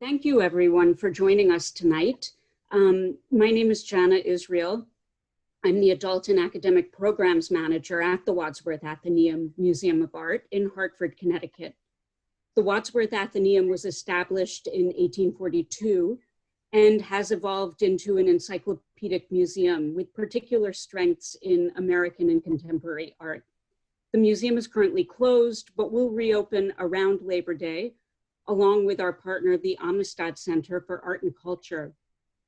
Thank you, everyone, for joining us tonight. My name is Jana Israel. I'm the Adult and Academic Programs Manager at the Wadsworth Atheneum Museum of Art in Hartford, Connecticut. The Wadsworth Atheneum was established in 1842 and has evolved into an encyclopedic museum with particular strengths in American and contemporary art. The museum is currently closed, but will reopen around Labor Day, along with our partner, the Amistad Center for Art and Culture,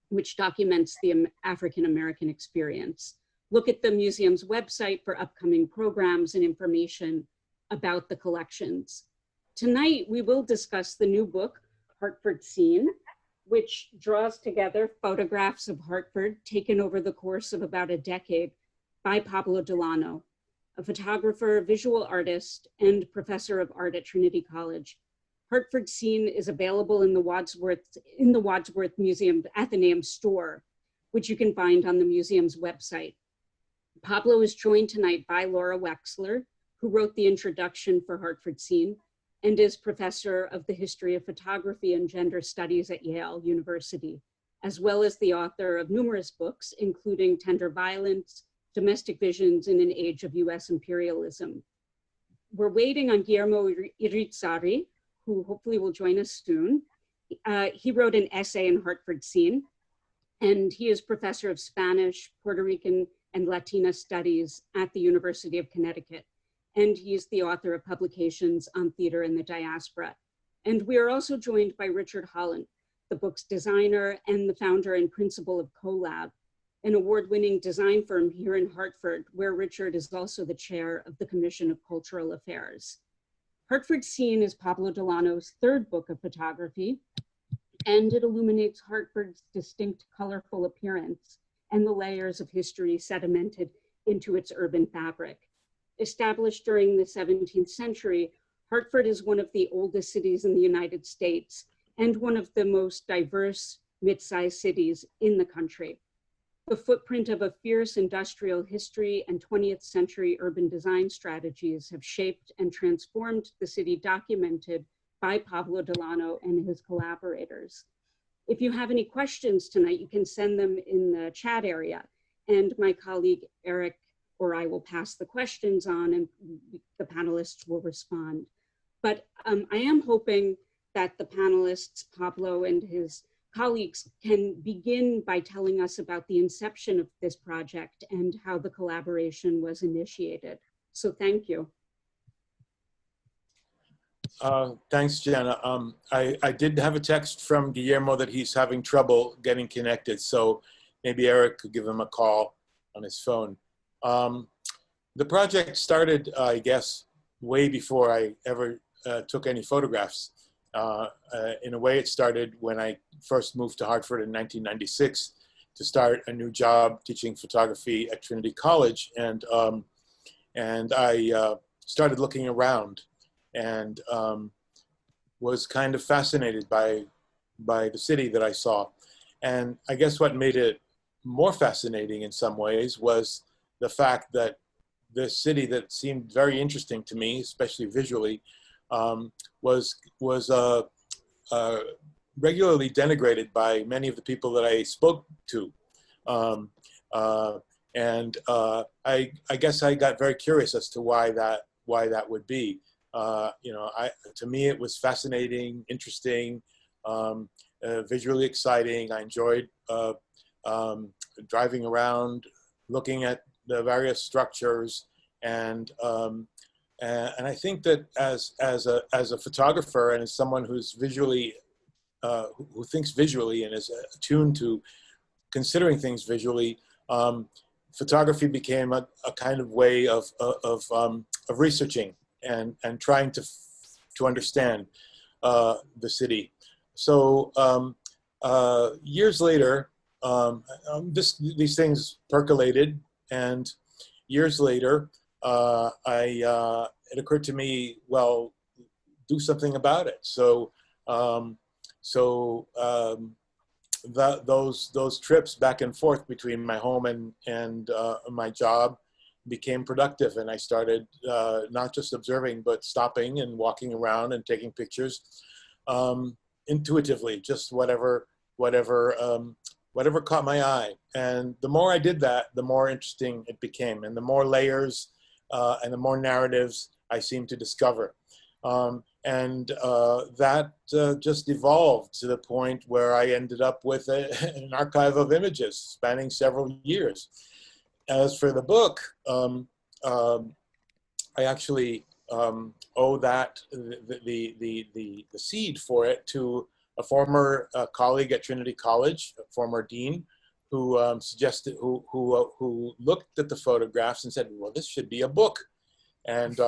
which documents the African-American experience. Look at the museum's website for upcoming programs and information about the collections. Tonight, we will discuss the new book, Hartford Seen, which draws together photographs of Hartford taken over the course of about a decade by Pablo Delano, a photographer, visual artist, and professor of art at Trinity College. Hartford Seen is available in the Wadsworth Museum Atheneum store, which you can find on the museum's website. Pablo is joined tonight by Laura Wexler, who wrote the introduction for Hartford Seen and is professor of the history of photography and gender studies at Yale University, as well as the author of numerous books, including Tender Violence, Domestic Visions in an Age of US Imperialism. We're waiting on Guillermo Irizarry, who hopefully will join us soon. He wrote an essay in Hartford Seen, and he is professor of Spanish, Puerto Rican, and Latina studies at the University of Connecticut. And he is the author of publications on theater in the diaspora. And we are also joined by Richard Hollant, the book's designer and the founder and principal of CoLab, an award-winning design firm here in Hartford, where Richard is also the chair of the Commission of Cultural Affairs. Hartford Seen is Pablo Delano's third book of photography, and it illuminates Hartford's distinct, colorful appearance and the layers of history sedimented into its urban fabric. Established during the 17th century, Hartford is one of the oldest cities in the United States and one of the most diverse mid-sized cities in the country. The footprint of a fierce industrial history and 20th century urban design strategies have shaped and transformed the city documented by Pablo Delano and his collaborators. If you have any questions tonight, you can send them in the chat area, and my colleague Eric or I will pass the questions on and the panelists will respond. But I am hoping that the panelists, Pablo and his colleagues, can begin by telling us about the inception of this project and how the collaboration was initiated. So thank you. Thanks, Jana. I did have a text from Guillermo that he's having trouble getting connected, so maybe Eric could give him a call on his phone. The project started, I guess, way before I ever took any photographs. In a way, it started when I first moved to Hartford in 1996 to start a new job teaching photography at Trinity College, and I started looking around and was kind of fascinated by the city that I saw. And I guess what made it more fascinating in some ways was the fact that this city that seemed very interesting to me, especially visually, was regularly denigrated by many of the people that I spoke to. I guess I got very curious as to why that would be. To me, it was fascinating, interesting, visually exciting. I enjoyed driving around, looking at the various structures, and I think that as a photographer and as someone who's visually, who thinks visually and is attuned to considering things visually, photography became a kind of way of researching and trying to understand the city. So years later, these things percolated, and years later, it occurred to me, well, do something about it. So those trips back and forth between my home and my job became productive, and I started not just observing, but stopping and walking around and taking pictures. intuitively, just whatever caught my eye. And the more I did that, the more interesting it became, and the more layers and the more narratives I seemed to discover. That just evolved to the point where I ended up with an archive of images spanning several years. As for the book, I actually owe that the seed for it to a former colleague at Trinity College, a former dean, who suggested, who looked at the photographs and said, "Well, this should be a book." And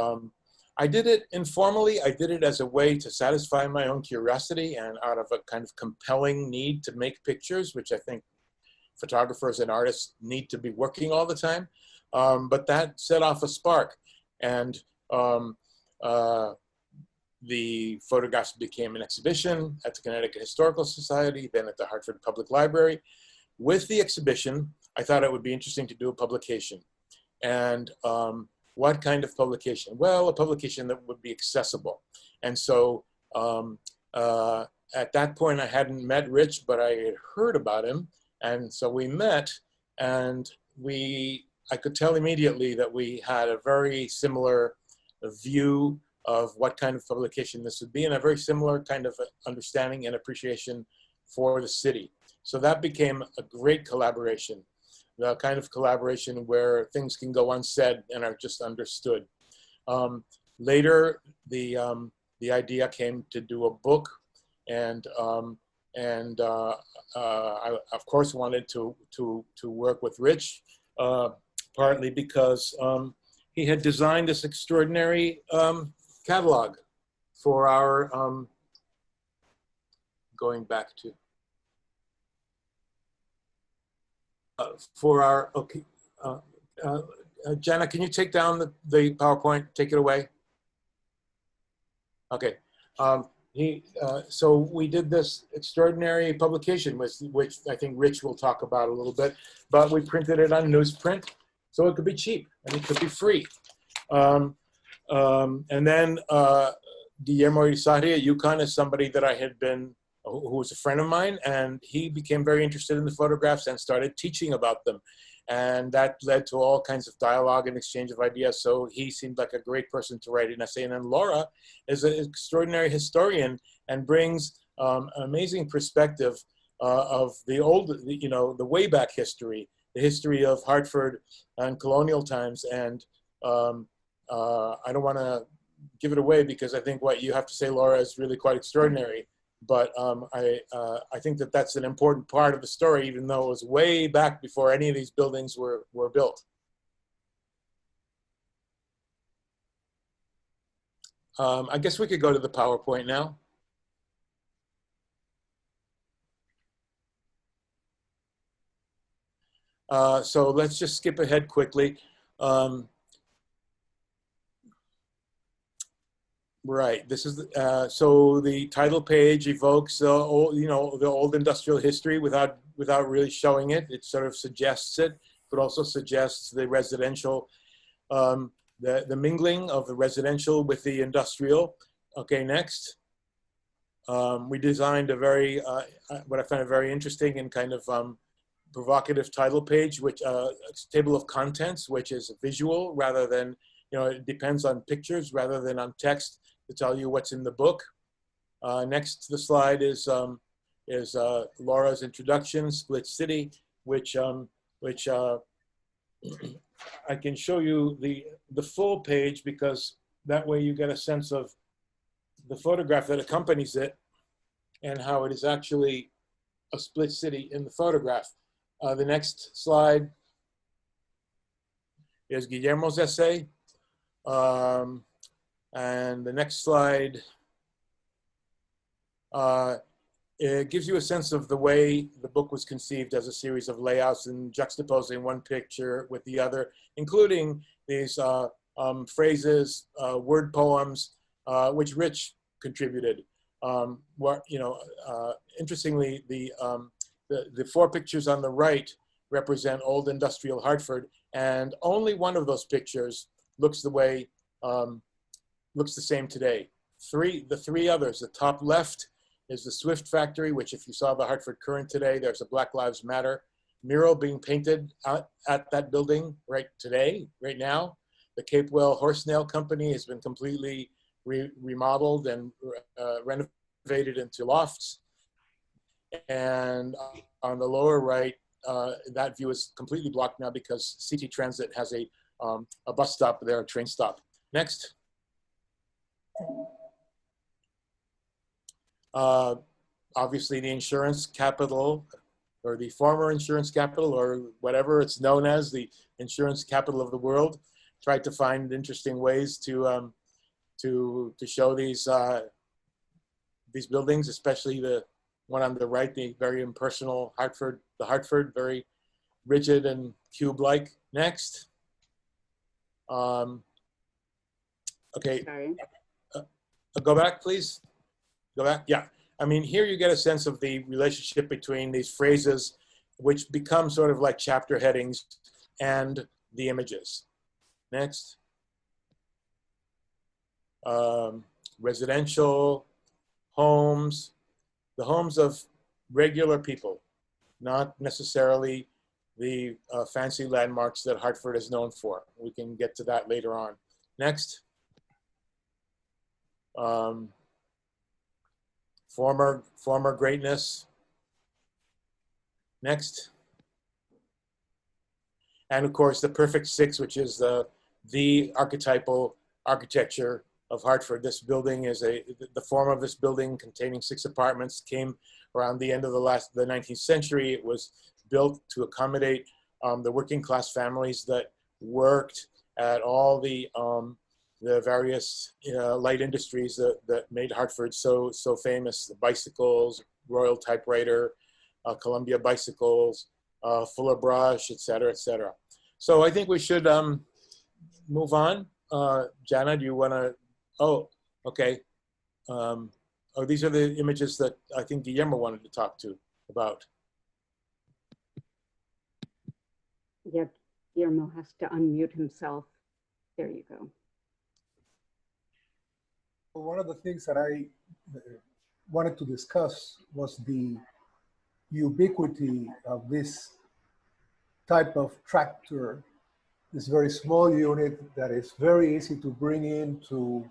I did it informally. I did it as a way to satisfy my own curiosity and out of a kind of compelling need to make pictures, which I think photographers and artists need to be working all the time. But that set off a spark. And the photographs became an exhibition at the Connecticut Historical Society, then at the Hartford Public Library. With the exhibition, I thought it would be interesting to do a publication. And what kind of publication? Well, a publication that would be accessible. And so at that point, I hadn't met Rich, but I had heard about him. And so we met, and I could tell immediately that we had a very similar view of what kind of publication this would be, and a very similar kind of understanding and appreciation for the city. So that became a great collaboration, the kind of collaboration where things can go unsaid and are just understood. Later, the idea came to do a book, and I, of course, wanted to work with Rich, partly because he had designed this extraordinary catalog for our, going back to, for our, okay, Jenna, can you take down the PowerPoint, take it away? Okay. So we did this extraordinary publication, which I think Rich will talk about a little bit, but we printed it on newsprint, so it could be cheap and it could be free. And then Guillermo Irizarry at UConn is somebody that I had been, who was a friend of mine, and he became very interested in the photographs and started teaching about them. And that led to all kinds of dialogue and exchange of ideas. So he seemed like a great person to write an essay. And then Laura is an extraordinary historian and brings an amazing perspective of the old, the way back history, the history of Hartford and colonial times. And I don't want to give it away because I think what you have to say, Laura, is really quite extraordinary. But I think that that's an important part of the story, even though it was way back before any of these buildings were built. I guess we could go to the PowerPoint now. So let's just skip ahead quickly. Right. This is so the title page evokes the old industrial history without really showing it. It sort of suggests it, but also suggests the residential, the mingling of the residential with the industrial. Okay, next. We designed a very what I found very interesting and kind of provocative title page, which a table of contents, which is visual rather than it depends on pictures rather than on text, to tell you what's in the book. Next to the slide is Laura's introduction, Split City, which I can show you the full page because that way you get a sense of the photograph that accompanies it and how it is actually a split city in the photograph. The next slide is Guillermo's essay. And the next slide, it gives you a sense of the way the book was conceived as a series of layouts and juxtaposing one picture with the other, including these phrases, word poems, which Rich contributed. Interestingly, the four pictures on the right represent old industrial Hartford, and only one of those pictures looks the way looks the same today. The three others, the top left is the Swift factory, which if you saw the Hartford Courant today, there's a Black Lives Matter mural being painted at that building right today, right now. The Capewell Horse Nail Company has been completely remodeled and renovated into lofts. And on the lower right, that view is completely blocked now because CT Transit has a bus stop there, a train stop. Next. Obviously the insurance capital, or the former insurance capital, or whatever it's known as, the insurance capital of the world. Tried to find interesting ways to show these buildings, especially the one on the right, the very impersonal Hartford, the Hartford, very rigid and cube-like. Next. Okay, go back, please. Go back, yeah. I mean, here you get a sense of the relationship between these phrases, which become sort of like chapter headings, and the images. Next. Residential, homes, the homes of regular people, not necessarily the fancy landmarks that Hartford is known for. We can get to that later on. Next. Former greatness. Next. And of course, the perfect six, which is the archetypal architecture of Hartford. This building is the form of this building, containing 6 apartments, came around the end of the 19th century. It was built to accommodate the working class families that worked at all the various light industries that made Hartford so famous: the bicycles, Royal Typewriter, Columbia bicycles, Fuller Brush, et cetera, et cetera. So I think we should move on. Jana, do you want to? Oh, okay. Oh, these are the images that I think Guillermo wanted to talk to about. Yeah, Guillermo has to unmute himself. There you go. Well, one of the things that I wanted to discuss was the ubiquity of this type of tractor, this very small unit that is very easy to bring in to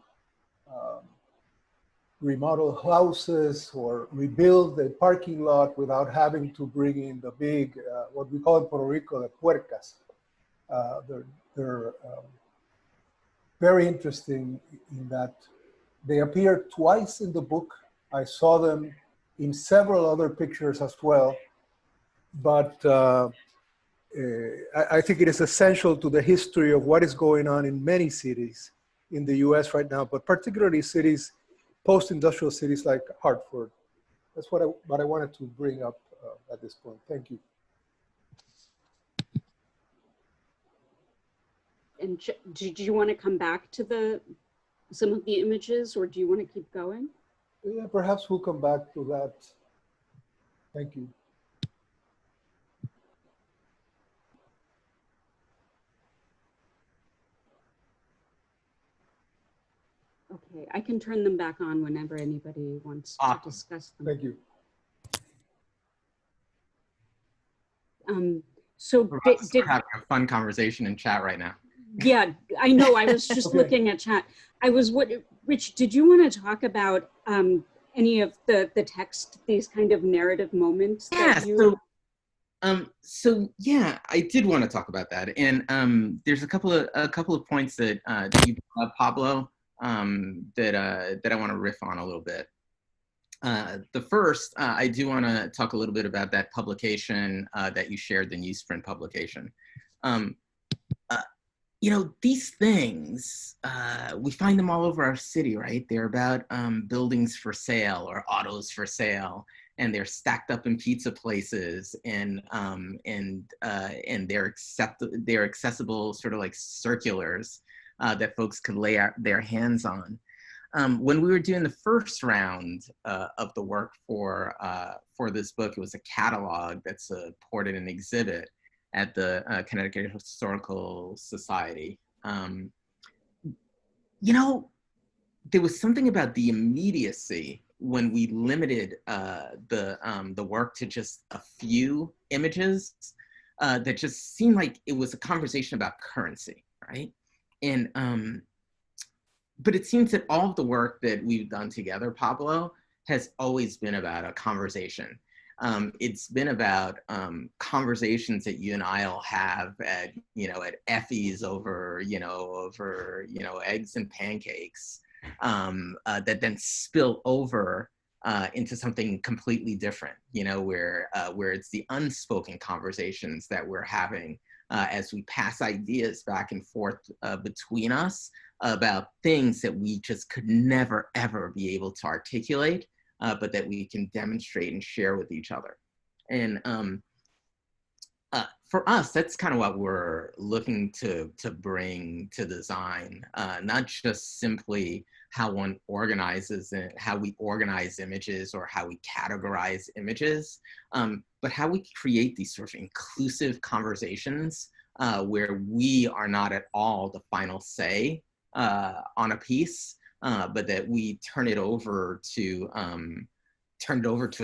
remodel houses or rebuild the parking lot without having to bring in the big, what we call in Puerto Rico, the puercas. They're very interesting in that they appear twice in the book. I saw them in several other pictures as well, but I think it is essential to the history of what is going on in many cities in the US right now, but particularly cities, post-industrial cities like Hartford. That's what I wanted to bring up at this point. Thank you. And did you want to come back to some of the images, or do you want to keep going? Yeah, perhaps we'll come back to that. Thank you. Okay, I can turn them back on whenever anybody wants to discuss them. Thank you. So we're having a fun conversation in chat right now. Yeah, I know. I was just looking at chat. Rich, did you want to talk about any of the text, these kind of narrative moments? Yeah, that you... so yeah, I did want to talk about that, and there's a couple of points that you brought up, Pablo, that I want to riff on a little bit. The first, I do want to talk a little bit about that publication that you shared, the newsprint publication. You know, these things, we find them all over our city, right? They're about buildings for sale or autos for sale, and they're stacked up in pizza places, and they're accessible sort of like circulars that folks could lay their hands on. When we were doing the first round of the work for this book, it was a catalog that supported an exhibit at the Connecticut Historical Society. You know, there was something about the immediacy when we limited the work to just a few images, that just seemed like it was a conversation about currency, right? And but it seems that all of the work that we've done together, Pablo, has always been about a conversation. It's been about conversations that you and I'll have at, at Effie's over eggs and pancakes, that then spill over into something completely different, where it's the unspoken conversations that we're having as we pass ideas back and forth between us about things that we just could never, ever be able to articulate, but that we can demonstrate and share with each other. And for us, that's kind of what we're looking to bring to design, not just simply how one organizes it, how we organize images or how we categorize images, but how we create these sort of inclusive conversations where we are not at all the final say on a piece, but that we turn it over to a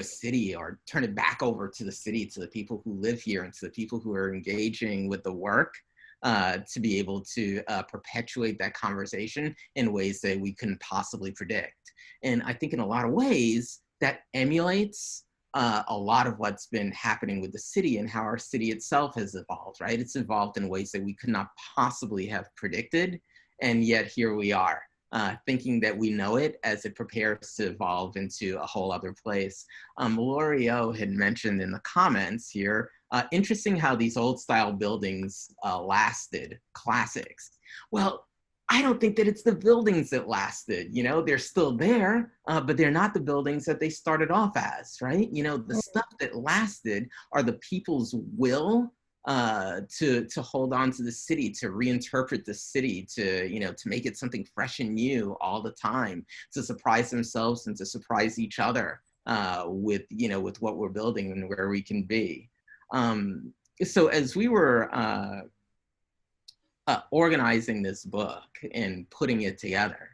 city, or turn it back over to the city, to the people who live here and to the people who are engaging with the work, to be able to perpetuate that conversation in ways that we couldn't possibly predict. And I think in a lot of ways that emulates a lot of what's been happening with the city and how our city itself has evolved, right? It's evolved in ways that we could not possibly have predicted. And yet here we are, thinking that we know it as it prepares to evolve into a whole other place. L'Oreal had mentioned in the comments here, interesting how these old style buildings lasted, classics. Well, I don't think that it's the buildings that lasted, they're still there, but they're not the buildings that they started off as, right? The stuff that lasted are the people's will to hold on to the city, to reinterpret the city, to make it something fresh and new all the time, to surprise themselves and to surprise each other with what we're building and where we can be. So as we were organizing this book and putting it together,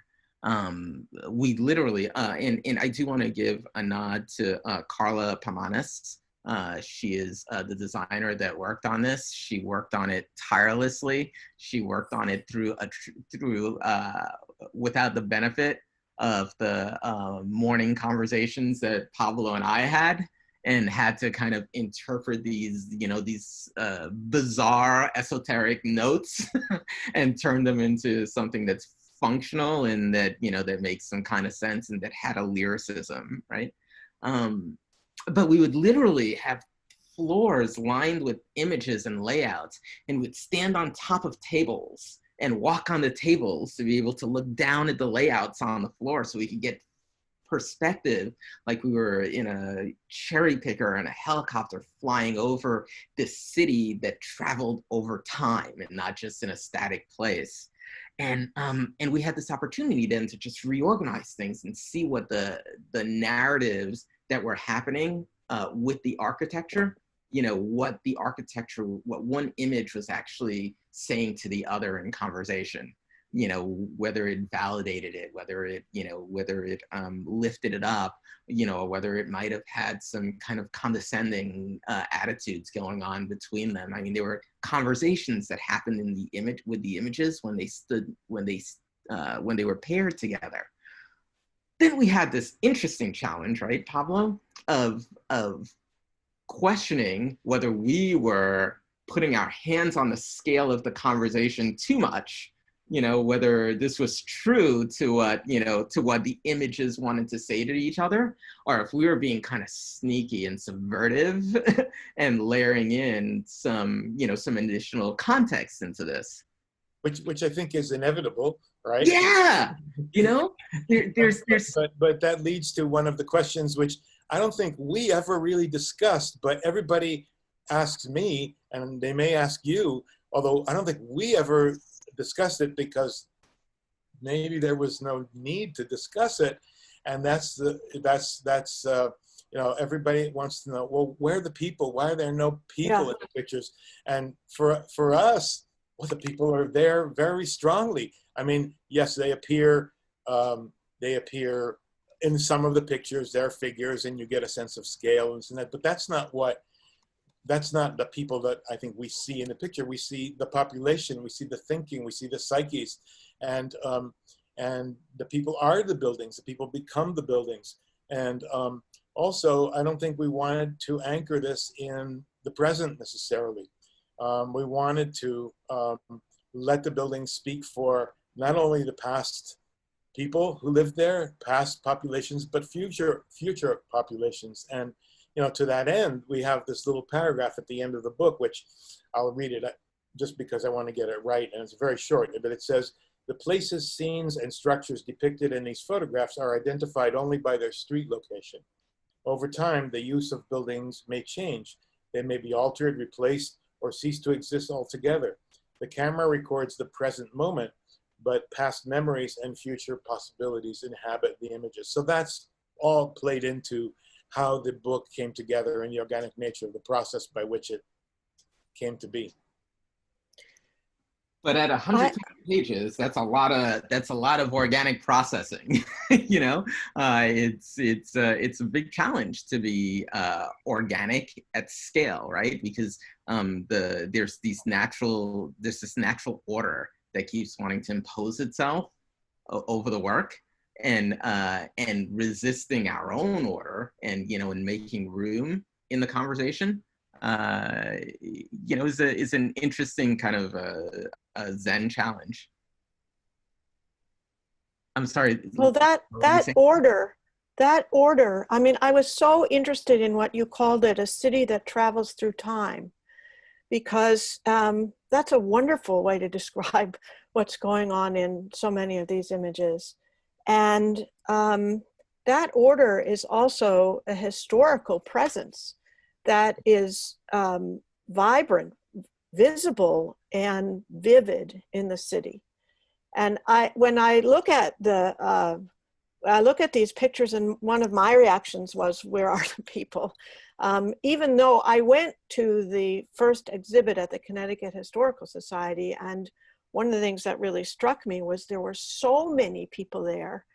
we literally, and I do want to give a nod to Carla Pamanis. She is the designer that worked on this. She worked on it tirelessly. She worked on it without the benefit of the morning conversations that Pablo and I had, and had to kind of interpret these, these bizarre esoteric notes and turn them into something that's functional and that, that makes some kind of sense and that had a lyricism, right? But we would literally have floors lined with images and layouts, and we'd stand on top of tables and walk on the tables to be able to look down at the layouts on the floor so we could get perspective, like we were in a cherry picker and a helicopter flying over this city that traveled over time and not just in a static place. And we had this opportunity then to just reorganize things and see what the narratives that were happening with the architecture, what one image was actually saying to the other in conversation, whether it validated it, whether it lifted it up, or whether it might have had some kind of condescending attitudes going on between them. I mean, there were conversations that happened in the image with the images when they were paired together. Then we had this interesting challenge, right, Pablo, of questioning whether we were putting our hands on the scale of the conversation too much, whether this was true to what the images wanted to say to each other, or if we were being kind of sneaky and subvertive and layering in some additional context into this. Which I think is inevitable, right? Yeah, there's. But that leads to one of the questions which I don't think we ever really discussed, but everybody asks me, and they may ask you, although I don't think we ever discussed it because maybe there was no need to discuss it, and that's everybody wants to know, well, where are the people? Why are there no people in the pictures? And for us, well, the people are there very strongly. I mean, yes, they appear in some of the pictures, there are figures and you get a sense of scale and so that, but that's not the people that I think we see in the picture. We see the population, we see the thinking, we see the psyches, and the people are the buildings, the people become the buildings. And also, I don't think we wanted to anchor this in the present necessarily. We wanted to let the buildings speak for not only the past people who lived there, past populations, but future populations. And to that end, we have this little paragraph at the end of the book, which I'll read it just because I want to get it right, and it's very short, but it says, "The places, scenes, and structures depicted in these photographs are identified only by their street location. Over time, the use of buildings may change. They may be altered, replaced, or cease to exist altogether. The camera records the present moment, but past memories and future possibilities inhabit the images." So that's all played into how the book came together and the organic nature of the process by which it came to be. But at 100 pages, that's a lot of organic processing. It's a big challenge to be organic at scale, right? Because there's this natural order that keeps wanting to impose itself over the work, and resisting our own order, and and making room in the conversation. Is an interesting kind of a Zen challenge. I'm sorry. Well, that order, I mean, I was so interested in what you called it, a city that travels through time, because that's a wonderful way to describe what's going on in so many of these images. And that order is also a historical presence that is vibrant, visible, and vivid in the city. And when I look at these pictures, and one of my reactions was, where are the people? Even though I went to the first exhibit at the Connecticut Historical Society, and one of the things that really struck me was there were so many people there,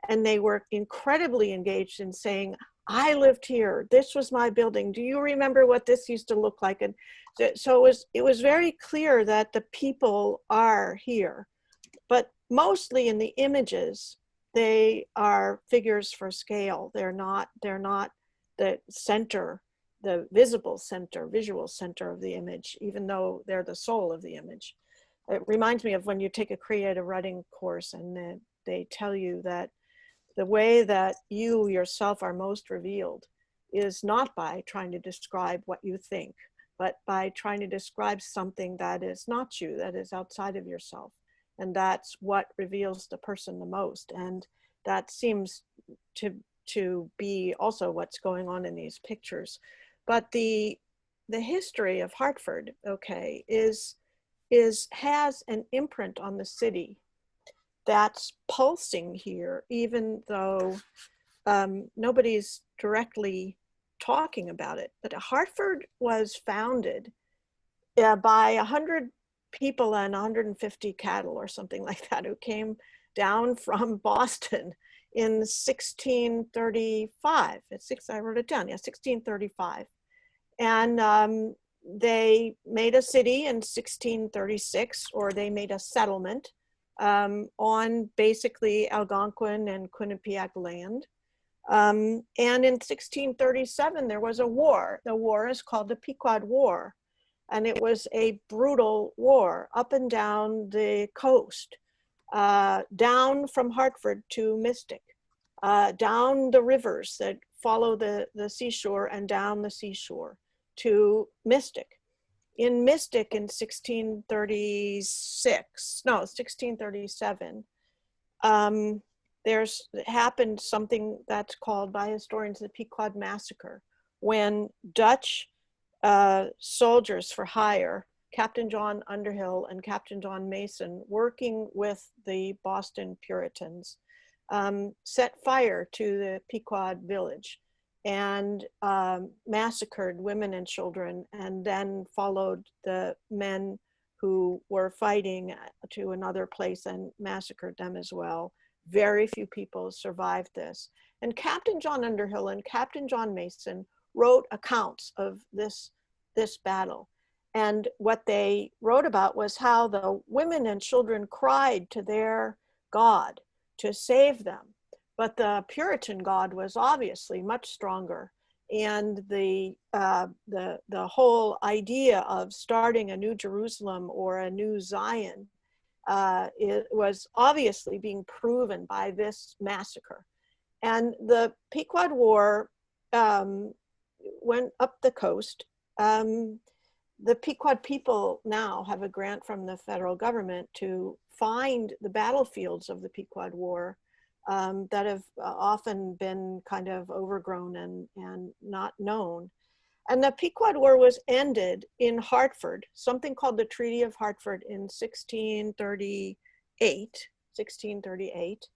and they were incredibly engaged in saying, I lived here, this was my building, do you remember what this used to look like? And so it was very clear that the people are here, but mostly in the images, they are figures for scale. They're not the center, the visual center of the image, even though they're the soul of the image. It reminds me of when you take a creative writing course and they tell you that the way that you yourself are most revealed is not by trying to describe what you think, but by trying to describe something that is not you, that is outside of yourself. And that's what reveals the person the most. And that seems to be also what's going on in these pictures. But the history of Hartford, okay, has an imprint on the city that's pulsing here, even though nobody's directly talking about it. But Hartford was founded by 100 people and 150 cattle or something like that, who came down from Boston in 1635. I wrote it down, yeah, 1635. And they made a city in 1636, or they made a settlement on basically Algonquin and Quinnipiac land. And in 1637, there was a war. The war is called the Pequod War. And it was a brutal war up and down the coast, down from Hartford to Mystic, down the rivers that follow the seashore, and down the seashore to Mystic. In Mystic in 1637, there's happened something that's called by historians the Pequod Massacre, when Dutch soldiers for hire, Captain John Underhill and Captain John Mason, working with the Boston Puritans, set fire to the Pequod village and massacred women and children, and then followed the men who were fighting to another place and massacred them as well. Very few people survived this. And Captain John Underhill and Captain John Mason wrote accounts of this battle. And what they wrote about was how the women and children cried to their God to save them. But the Puritan God was obviously much stronger. And the whole idea of starting a new Jerusalem or a new Zion, it was obviously being proven by this massacre. And the Pequod War went up the coast. The Pequod people now have a grant from the federal government to find the battlefields of the Pequod War that have often been kind of overgrown and not known. And the Pequod War was ended in Hartford, something called the Treaty of Hartford in 1638,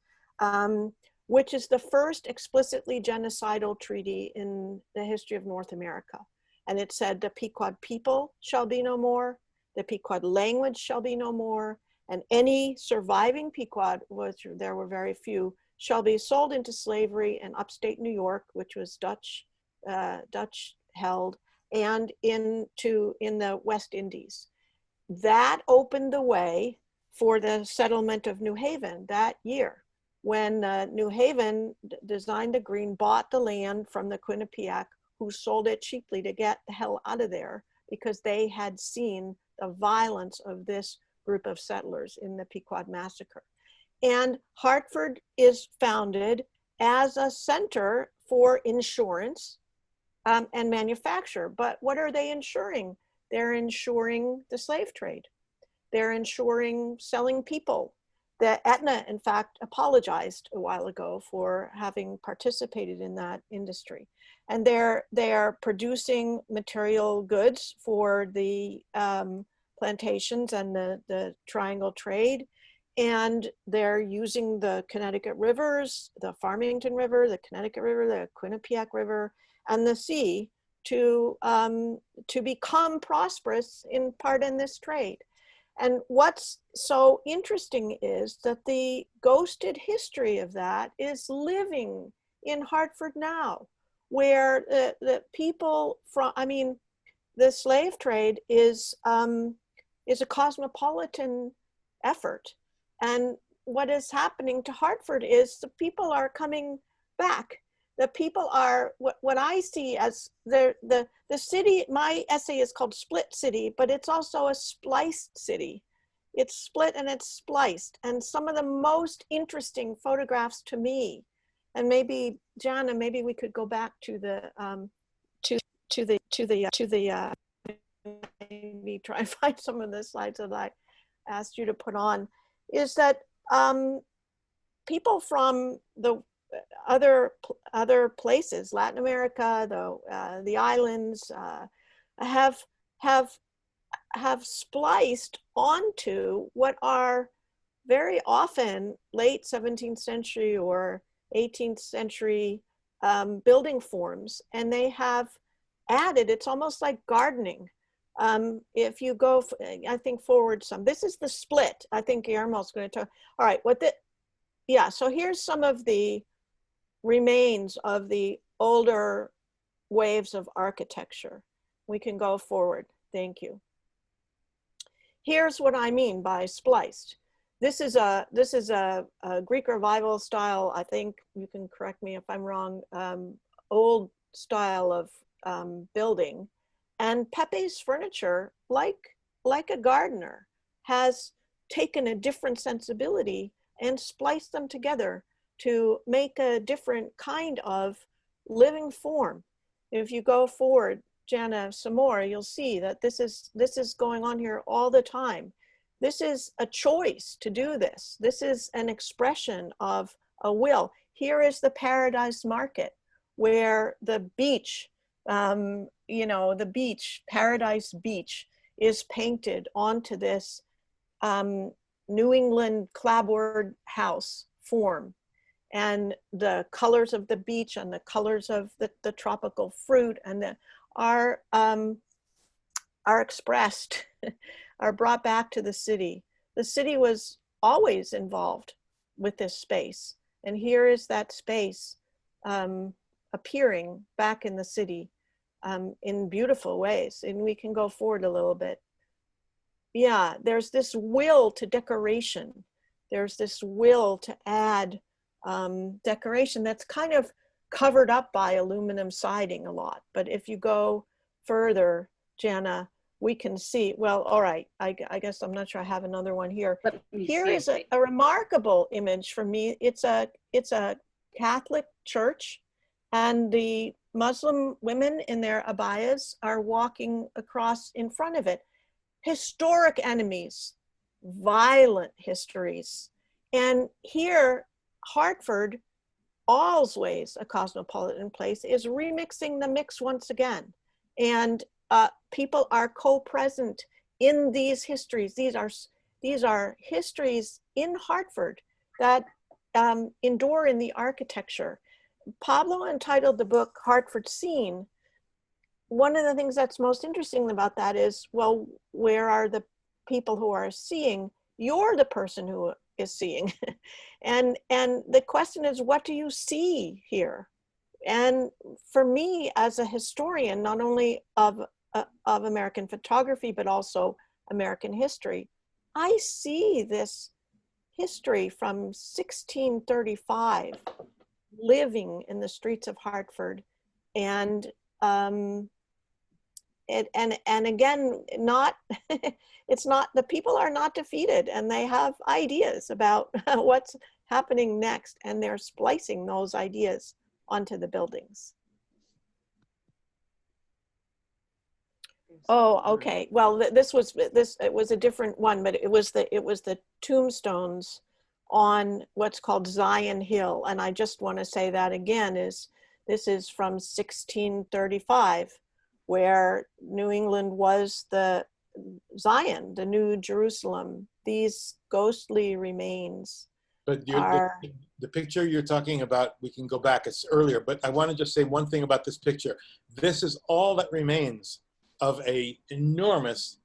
which is the first explicitly genocidal treaty in the history of North America. And it said the Pequod people shall be no more, the Pequod language shall be no more, and any surviving Pequod, which there were very few, shall be sold into slavery in upstate New York, which was Dutch held, and in the West Indies. That opened the way for the settlement of New Haven that year, when New Haven designed the Green bought the land from the Quinnipiac, who sold it cheaply to get the hell out of there because they had seen the violence of this group of settlers in the Pequod Massacre. And Hartford is founded as a center for insurance and manufacture. But what are they insuring? They're insuring the slave trade. They're insuring selling people. The Aetna, in fact, apologized a while ago for having participated in that industry. And they're producing material goods for the plantations and the triangle trade. And they're using the Connecticut rivers, the Farmington River, the Connecticut River, the Quinnipiac River, and the sea to become prosperous in part in this trade. And what's so interesting is that the ghosted history of that is living in Hartford now, where the people from, I mean, the slave trade is a cosmopolitan effort. And what is happening to Hartford is the people are coming back. The people are, what I see as the city, my essay is called Split City, but it's also a spliced city. It's split and it's spliced. And some of the most interesting photographs to me, and maybe Jana, maybe we could go back to the maybe try and find some of the slides that I asked you to put on, is that people from the other places, Latin America, the islands, have spliced onto what are very often late 17th century or 18th century building forms, and they have added, it's almost like gardening. If you go, I think forward some, this is the split. I think Guillermo's going to talk. All right, so here's some of the remains of the older waves of architecture. We can go forward. Thank you. Here's what I mean by spliced. This is a Greek revival style, I think you can correct me if I'm wrong, old style of building. And Pepe's furniture, like a gardener, has taken a different sensibility and spliced them together to make a different kind of living form. If you go forward, Jana, some more, you'll see that this is going on here all the time. This is a choice to do this. This is an expression of a will. Here is the Paradise Market, where the beach, the beach, Paradise Beach, is painted onto this New England clapboard house form. And the colors of the beach and the colors of the tropical fruit and are expressed, are brought back to the city. The city was always involved with this space. And here is that space appearing back in the city in beautiful ways. And we can go forward a little bit. Yeah, there's this will to decoration. There's this will to add decoration that's kind of covered up by aluminum siding a lot. But if you go further, Jana, we can see, well, all right, I guess I'm not sure I have another one here. Here is a remarkable image for me. It's a Catholic church, and the Muslim women in their abayas are walking across in front of it. Historic enemies, violent histories. And here, Hartford, always a cosmopolitan place, is remixing the mix once again. And people are co-present in these histories. These are histories in Hartford that endure in the architecture. Pablo entitled the book Hartford Seen. One of the things that's most interesting about that is, well, where are the people who are seeing? You're the person who is seeing. and the question is, what do you see here? And for me, as a historian, not only of American photography, but also American history, I see this history from 1635 living in the streets of Hartford. And again, not it's not, the people are not defeated, and they have ideas about what's happening next, and they're splicing those ideas onto the buildings. Oh, okay. Well, it was a different one, but it was the tombstones on what's called Zion Hill, and I just want to say that again, this is from 1635, where New England was the Zion, the New Jerusalem. These ghostly remains. But the picture you're talking about, we can go back, it's earlier, but I want to just say one thing about this picture. This is all that remains of a enormous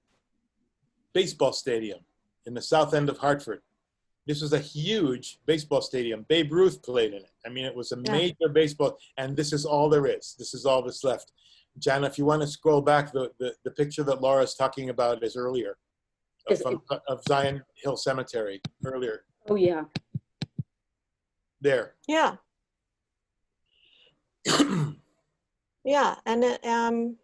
baseball stadium in the south end of Hartford. This was a huge baseball stadium. Babe Ruth played in it. I mean, it was a major baseball, and this is all there is. This is all that's left. Jana, if you want to scroll back, the picture that Laura's talking about is earlier, of Zion Hill Cemetery, earlier. Oh, yeah. There. Yeah. Yeah, and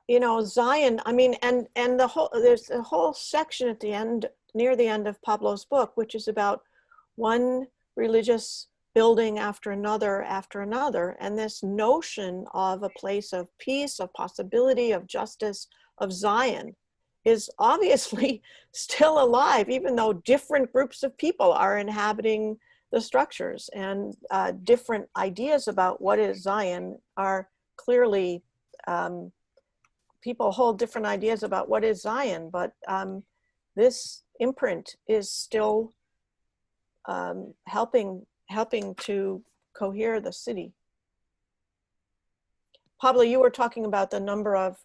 you know, Zion, I mean, and there's a whole section at the end, near the end of Pablo's book, which is about one religious building after another, and this notion of a place of peace, of possibility, of justice, of Zion is obviously still alive, even though different groups of people are inhabiting the structures, and different ideas about what is Zion are clearly, people hold different ideas about what is Zion, but this imprint is still helping to cohere the city. Pablo, you were talking about the number of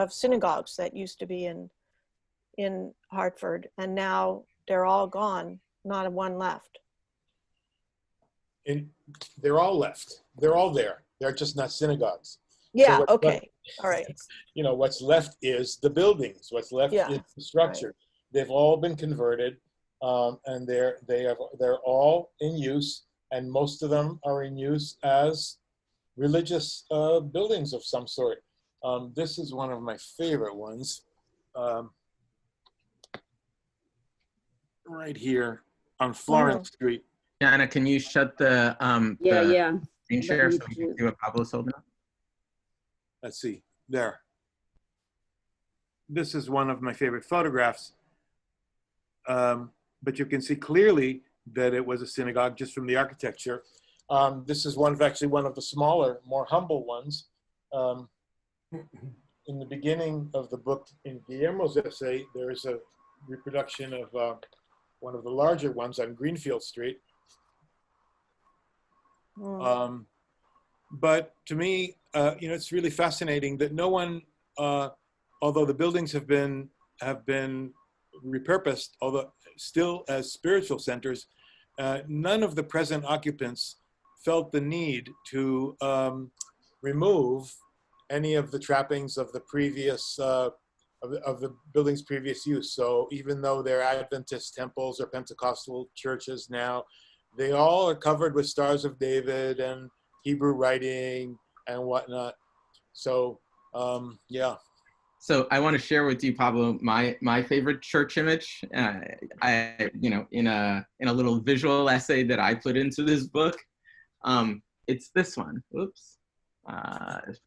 synagogues that used to be in Hartford, and now they're all gone, not one left. And they're all left. They're all there. They're just not synagogues. Yeah, so okay, all right. You know, what's left is the buildings. What's left is the structure. Right. They've all been converted, and they're all in use, and most of them are in use as religious buildings of some sort. This is one of my favorite ones, right here on Florence Street. Anna, can you shut the screen share so we can see what Pablo's holding up? Let's see, there. This is one of my favorite photographs, but you can see clearly that it was a synagogue just from the architecture. This is actually one of the smaller, more humble ones. In the beginning of the book, in Guillermo's essay, there is a reproduction of one of the larger ones on Greenfield Street. But to me, you know, it's really fascinating that no one, although the buildings have been repurposed, although still as spiritual centers, none of the present occupants felt the need to remove any of the trappings of the previous of the building's previous use. So even though they're Adventist temples or Pentecostal churches now, they all are covered with Stars of David and Hebrew writing and whatnot. So yeah. So I want to share with you, Pablo, my favorite church image. I in a little visual essay that I put into this book. It's this one. Oops,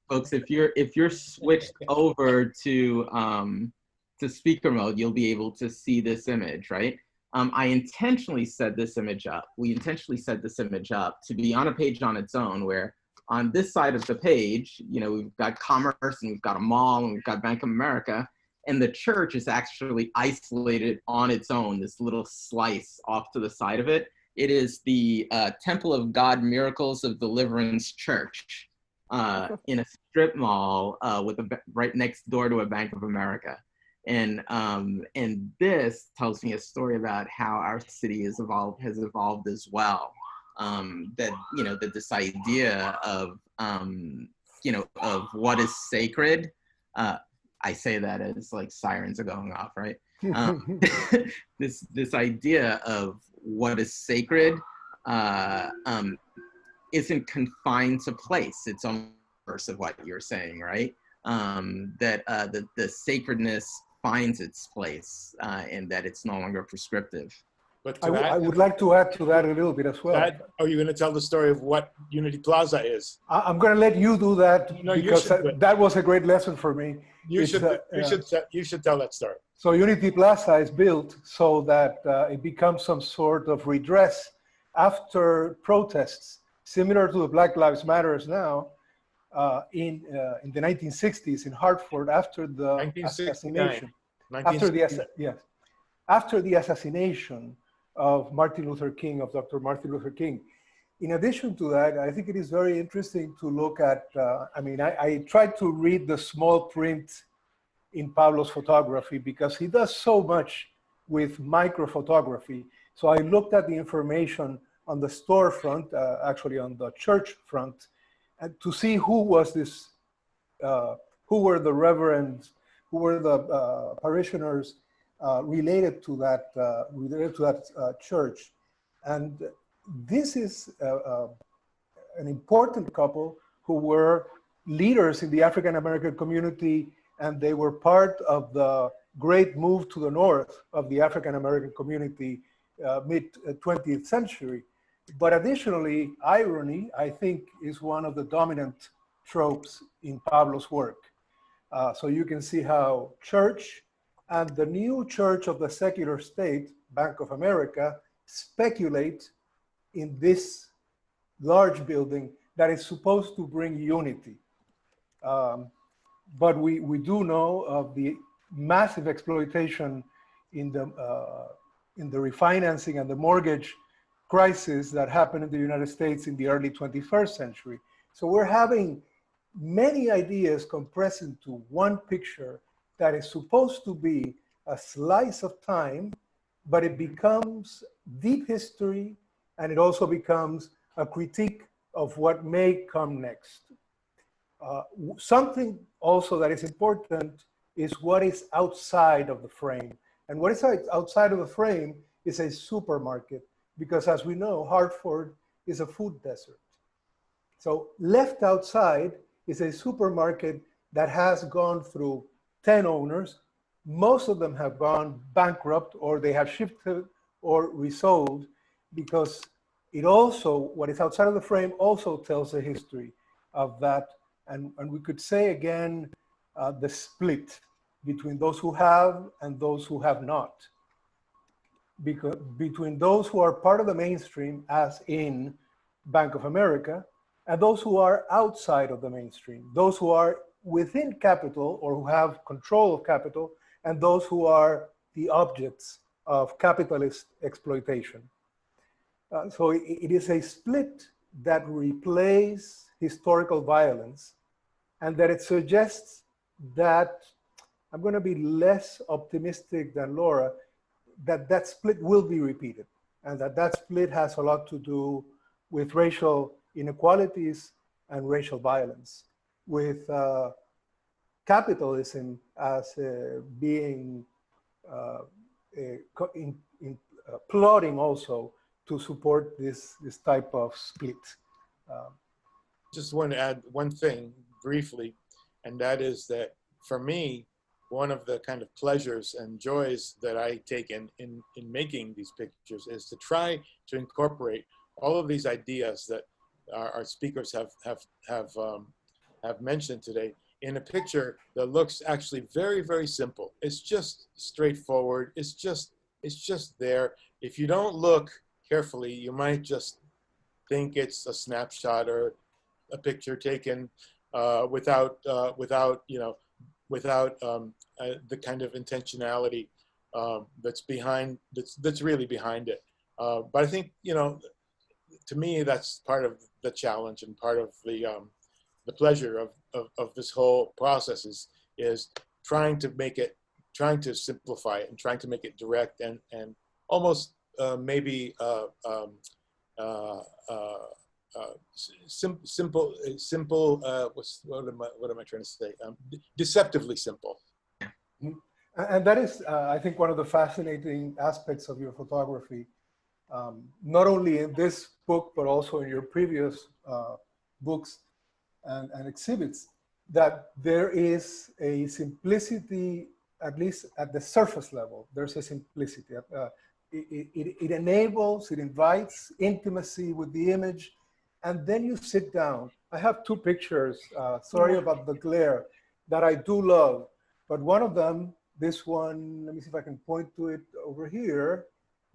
folks, if you're switched over to speaker mode, you'll be able to see this image, right? I intentionally set this image up. We intentionally set this image up to be on a page on its own, where on this side of the page, we've got commerce and we've got a mall and we've got Bank of America, and the church is actually isolated on its own, this little slice off to the side of it. It is the Temple of God Miracles of Deliverance Church in a strip mall right next door to a Bank of America. And this tells me a story about how our city has evolved as well. That this idea of of what is sacred. I say that as like sirens are going off, right? This idea of what is sacred isn't confined to place. It's almost of what you're saying, right? That the sacredness finds its place, and that it's no longer prescriptive. But I would like to add to that a little bit as well. Are you going to tell the story of what Unity Plaza is? I'm going to let you do that, no, because that was a great lesson for me. You should tell that story. So Unity Plaza is built so that it becomes some sort of redress after protests, similar to the Black Lives Matters now, in the 1960s in Hartford after the assassination. After the assassination of Dr. Martin Luther King. In addition to that, I think it is very interesting to look at, I tried to read the small print in Pablo's photography because he does so much with micro photography. So I looked at the information on the storefront, actually on the church front, and to see who was this, who were the reverends, who were the parishioners related to that church. And this is an important couple who were leaders in the African American community, and they were part of the great move to the north of the African American community mid-20th century. But additionally, irony, I think, is one of the dominant tropes in Pablo's work. So you can see how church and the new church of the secular state, Bank of America, speculate in this large building that is supposed to bring unity. But we do know of the massive exploitation in the refinancing and the mortgage crisis that happened in the United States in the early 21st century. So we're having many ideas compressed into one picture that is supposed to be a slice of time, but it becomes deep history, and it also becomes a critique of what may come next. Something also that is important is what is outside of the frame. And what is outside of the frame is a supermarket, because as we know, Hartford is a food desert. So left outside is a supermarket that has gone through 10 owners. Most of them have gone bankrupt, or they have shifted or resold, because it also, what is outside of the frame also tells the history of that. And we could say again, the split between those who have and those who have not. Because between those who are part of the mainstream, as in Bank of America, and those who are outside of the mainstream, those who are within capital or who have control of capital, and those who are the objects of capitalist exploitation. So it is a split that replays historical violence, and that it suggests that, I'm going to be less optimistic than Laura, that split will be repeated, and that split has a lot to do with racial inequalities and racial violence, with capitalism as being plotting also to support this type of split. Just want to add one thing briefly, and that is that for me, one of the kind of pleasures and joys that I take in making these pictures is to try to incorporate all of these ideas that our speakers have mentioned today in a picture that looks actually very, very simple. It's just straightforward. It's just there. If you don't look carefully, you might just think it's a snapshot or a picture taken without the kind of intentionality that's really behind it. But I think, to me, that's part of the challenge and part of the pleasure of this whole process is trying to simplify it and trying to make it direct and almost maybe simple. What am I trying to say? Deceptively simple. And that is, I think, one of the fascinating aspects of your photography, not only in this book, but also in your previous books and exhibits, that there is a simplicity, at least at the surface level. There's a simplicity. It enables, it invites intimacy with the image, and then you sit down. I have two pictures, sorry about the glare, that I do love, but one of them, this one, let me see if I can point to it over here,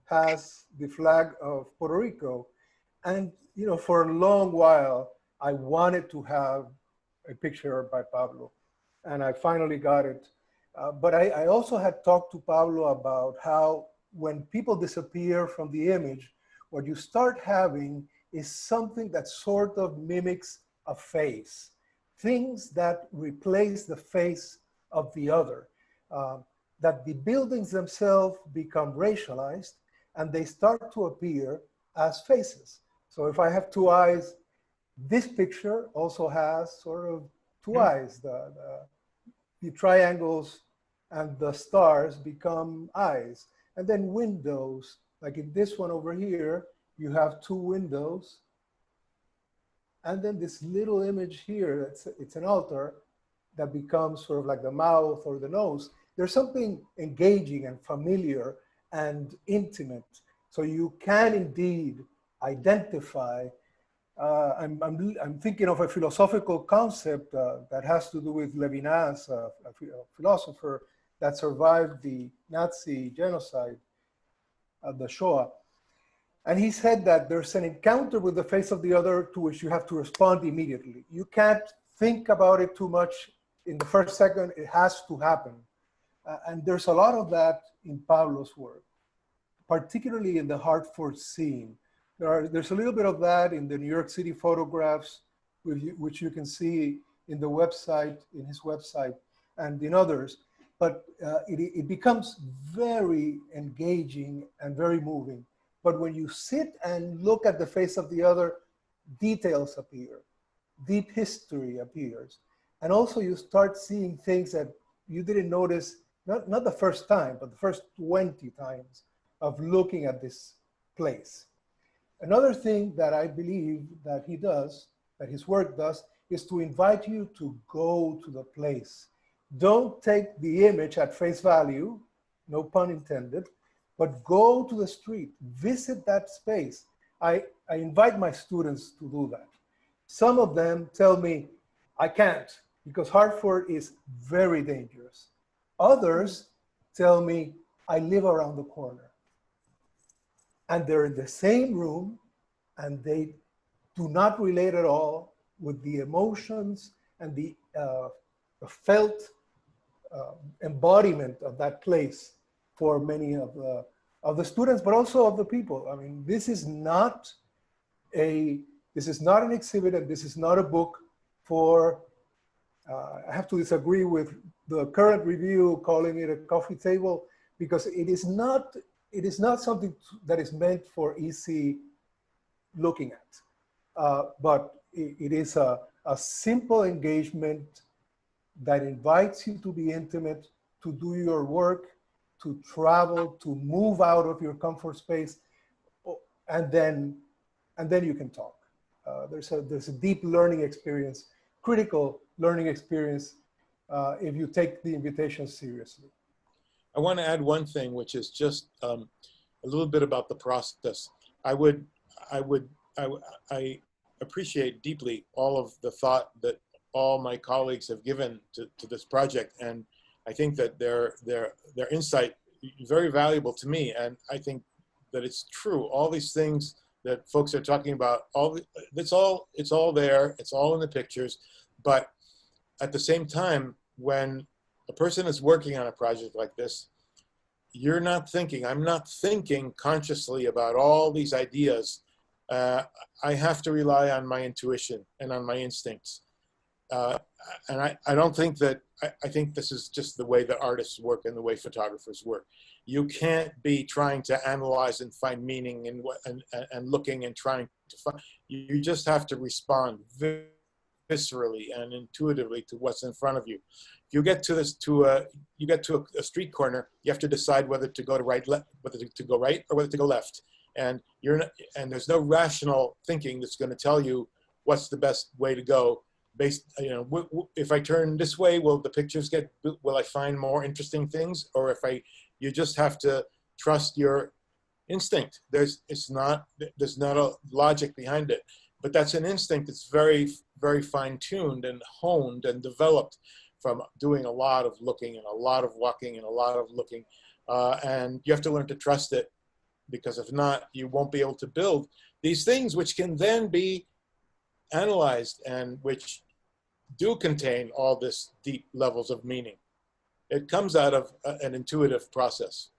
has the flag of Puerto Rico. And, for a long while, I wanted to have a picture by Pablo, and I finally got it. But I also had talked to Pablo about how when people disappear from the image, what you start having is something that sort of mimics a face, things that replace the face of the other, that the buildings themselves become racialized and they start to appear as faces. So if I have two eyes, this picture also has sort of two eyes. The triangles and the stars become eyes. And then windows, like in this one over here, you have two windows. And then this little image here, it's an altar that becomes sort of like the mouth or the nose. There's something engaging and familiar and intimate. So you can indeed identify. I'm thinking of a philosophical concept that has to do with Levinas, a philosopher that survived the Nazi genocide, the Shoah. And he said that there's an encounter with the face of the other to which you have to respond immediately. You can't think about it too much in the first second. It has to happen. And there's a lot of that in Pablo's work, particularly in the Hartford Seen. There's a little bit of that in the New York City photographs, which you can see in the website, in his website, and in others. But it becomes very engaging and very moving. But when you sit and look at the face of the other, details appear, deep history appears. And also you start seeing things that you didn't notice, not the first time, but the first 20 times of looking at this place. Another thing that I believe that he does, that his work does, is to invite you to go to the place. Don't take the image at face value, no pun intended, but go to the street, visit that space. I invite my students to do that. Some of them tell me, I can't, because Hartford is very dangerous. Others tell me, I live around the corner. And they're in the same room, and they do not relate at all with the emotions and the felt embodiment of that place for many of the students, but also of the people. I mean, this is not an exhibit, and this is not a book for, I have to disagree with the current review calling it a coffee table, because it is not something that is meant for easy looking at. but it is a simple engagement that invites you to be intimate, to do your work, to travel, to move out of your comfort space, and then you can talk. There's a deep learning experience, critical learning experience, if you take the invitation seriously. I want to add one thing, which is just a little bit about the process. I appreciate deeply all of the thought that all my colleagues have given to this project, and I think that their insight is very valuable to me, and I think that it's true. All these things that folks are talking about, it's all there, it's all in the pictures, but at the same time, when a person is working on a project like this, I'm not thinking consciously about all these ideas. I have to rely on my intuition and on my instincts. And I don't think that, I think this is just the way that artists work and the way photographers work. You can't be trying to analyze and find meaning and looking and trying to find, you just have to respond viscerally and intuitively to what's in front of you. If you get to a street corner, you have to decide whether to go whether to go right or whether to go left. And there's no rational thinking that's going to tell you what's the best way to go. Based, if I turn this way, will I find more interesting things? Or you just have to trust your instinct. There's not a logic behind it, but that's an instinct that's very, very fine-tuned and honed and developed from doing a lot of looking and a lot of walking and a lot of looking. And you have to learn to trust it, because if not, you won't be able to build these things, which can then be analyzed and which do contain all this deep levels of meaning. It comes out of an intuitive process.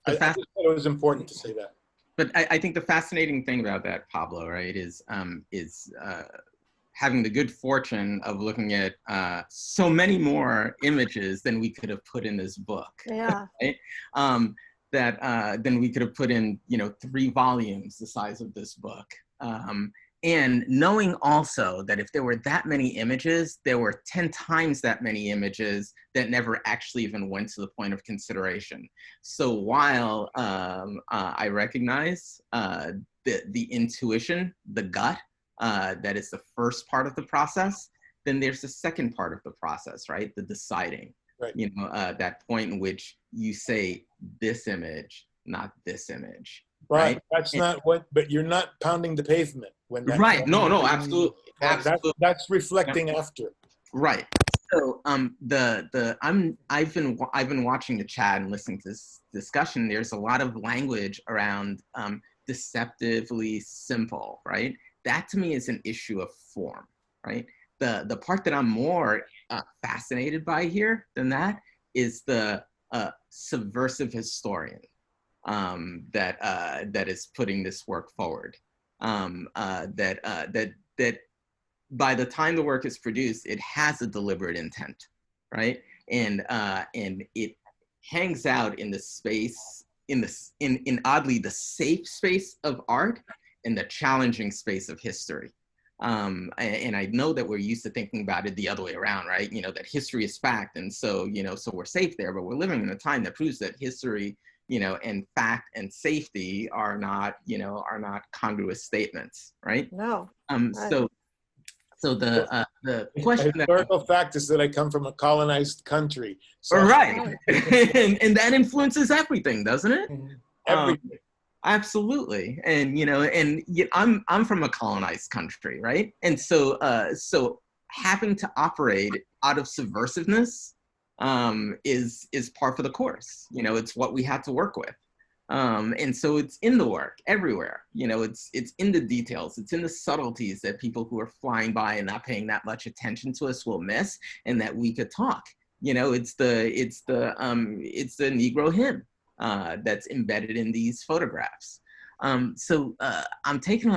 I just thought it was important to say that. But I think the fascinating thing about that, Pablo, right, is having the good fortune of looking at so many more images than we could have put in this book. Yeah. Right? Then we could have put in, 3 volumes the size of this book. And knowing also that if there were that many images, there were 10 times that many images that never actually even went to the point of consideration. So while I recognize the intuition, the gut, that is the first part of the process, then there's the second part of the process, right? The deciding, right. That point in which you say this image, not this image. But right? That's not what, but you're not pounding the pavement when that. Right, no, absolutely. Absolutely. That's reflecting after. Right. So I've been watching the chat and listening to this discussion. There's a lot of language around deceptively simple, right? That to me is an issue of form, right? The part that I'm more fascinated by here than that is the subversive historian that is putting this work forward. That by the time the work is produced, it has a deliberate intent, right? And it hangs out in the space, in oddly the safe space of art and the challenging space of history. And I know that we're used to thinking about it the other way around, right? That history is fact, and so so we're safe there. But we're living in a time that proves that history, and fact and safety are not congruous statements, right? No. So the question, the historical fact is that I come from a colonized country. So right, and that influences everything, doesn't it? Everything. Absolutely, and I'm from a colonized country, right? And so having to operate out of subversiveness is par for the course. It's what we have to work with, and so it's in the work everywhere. It's in the details, it's in the subtleties that people who are flying by and not paying that much attention to us will miss, and that we could talk. It's the Negro hymn that's embedded in these photographs. So I'm taking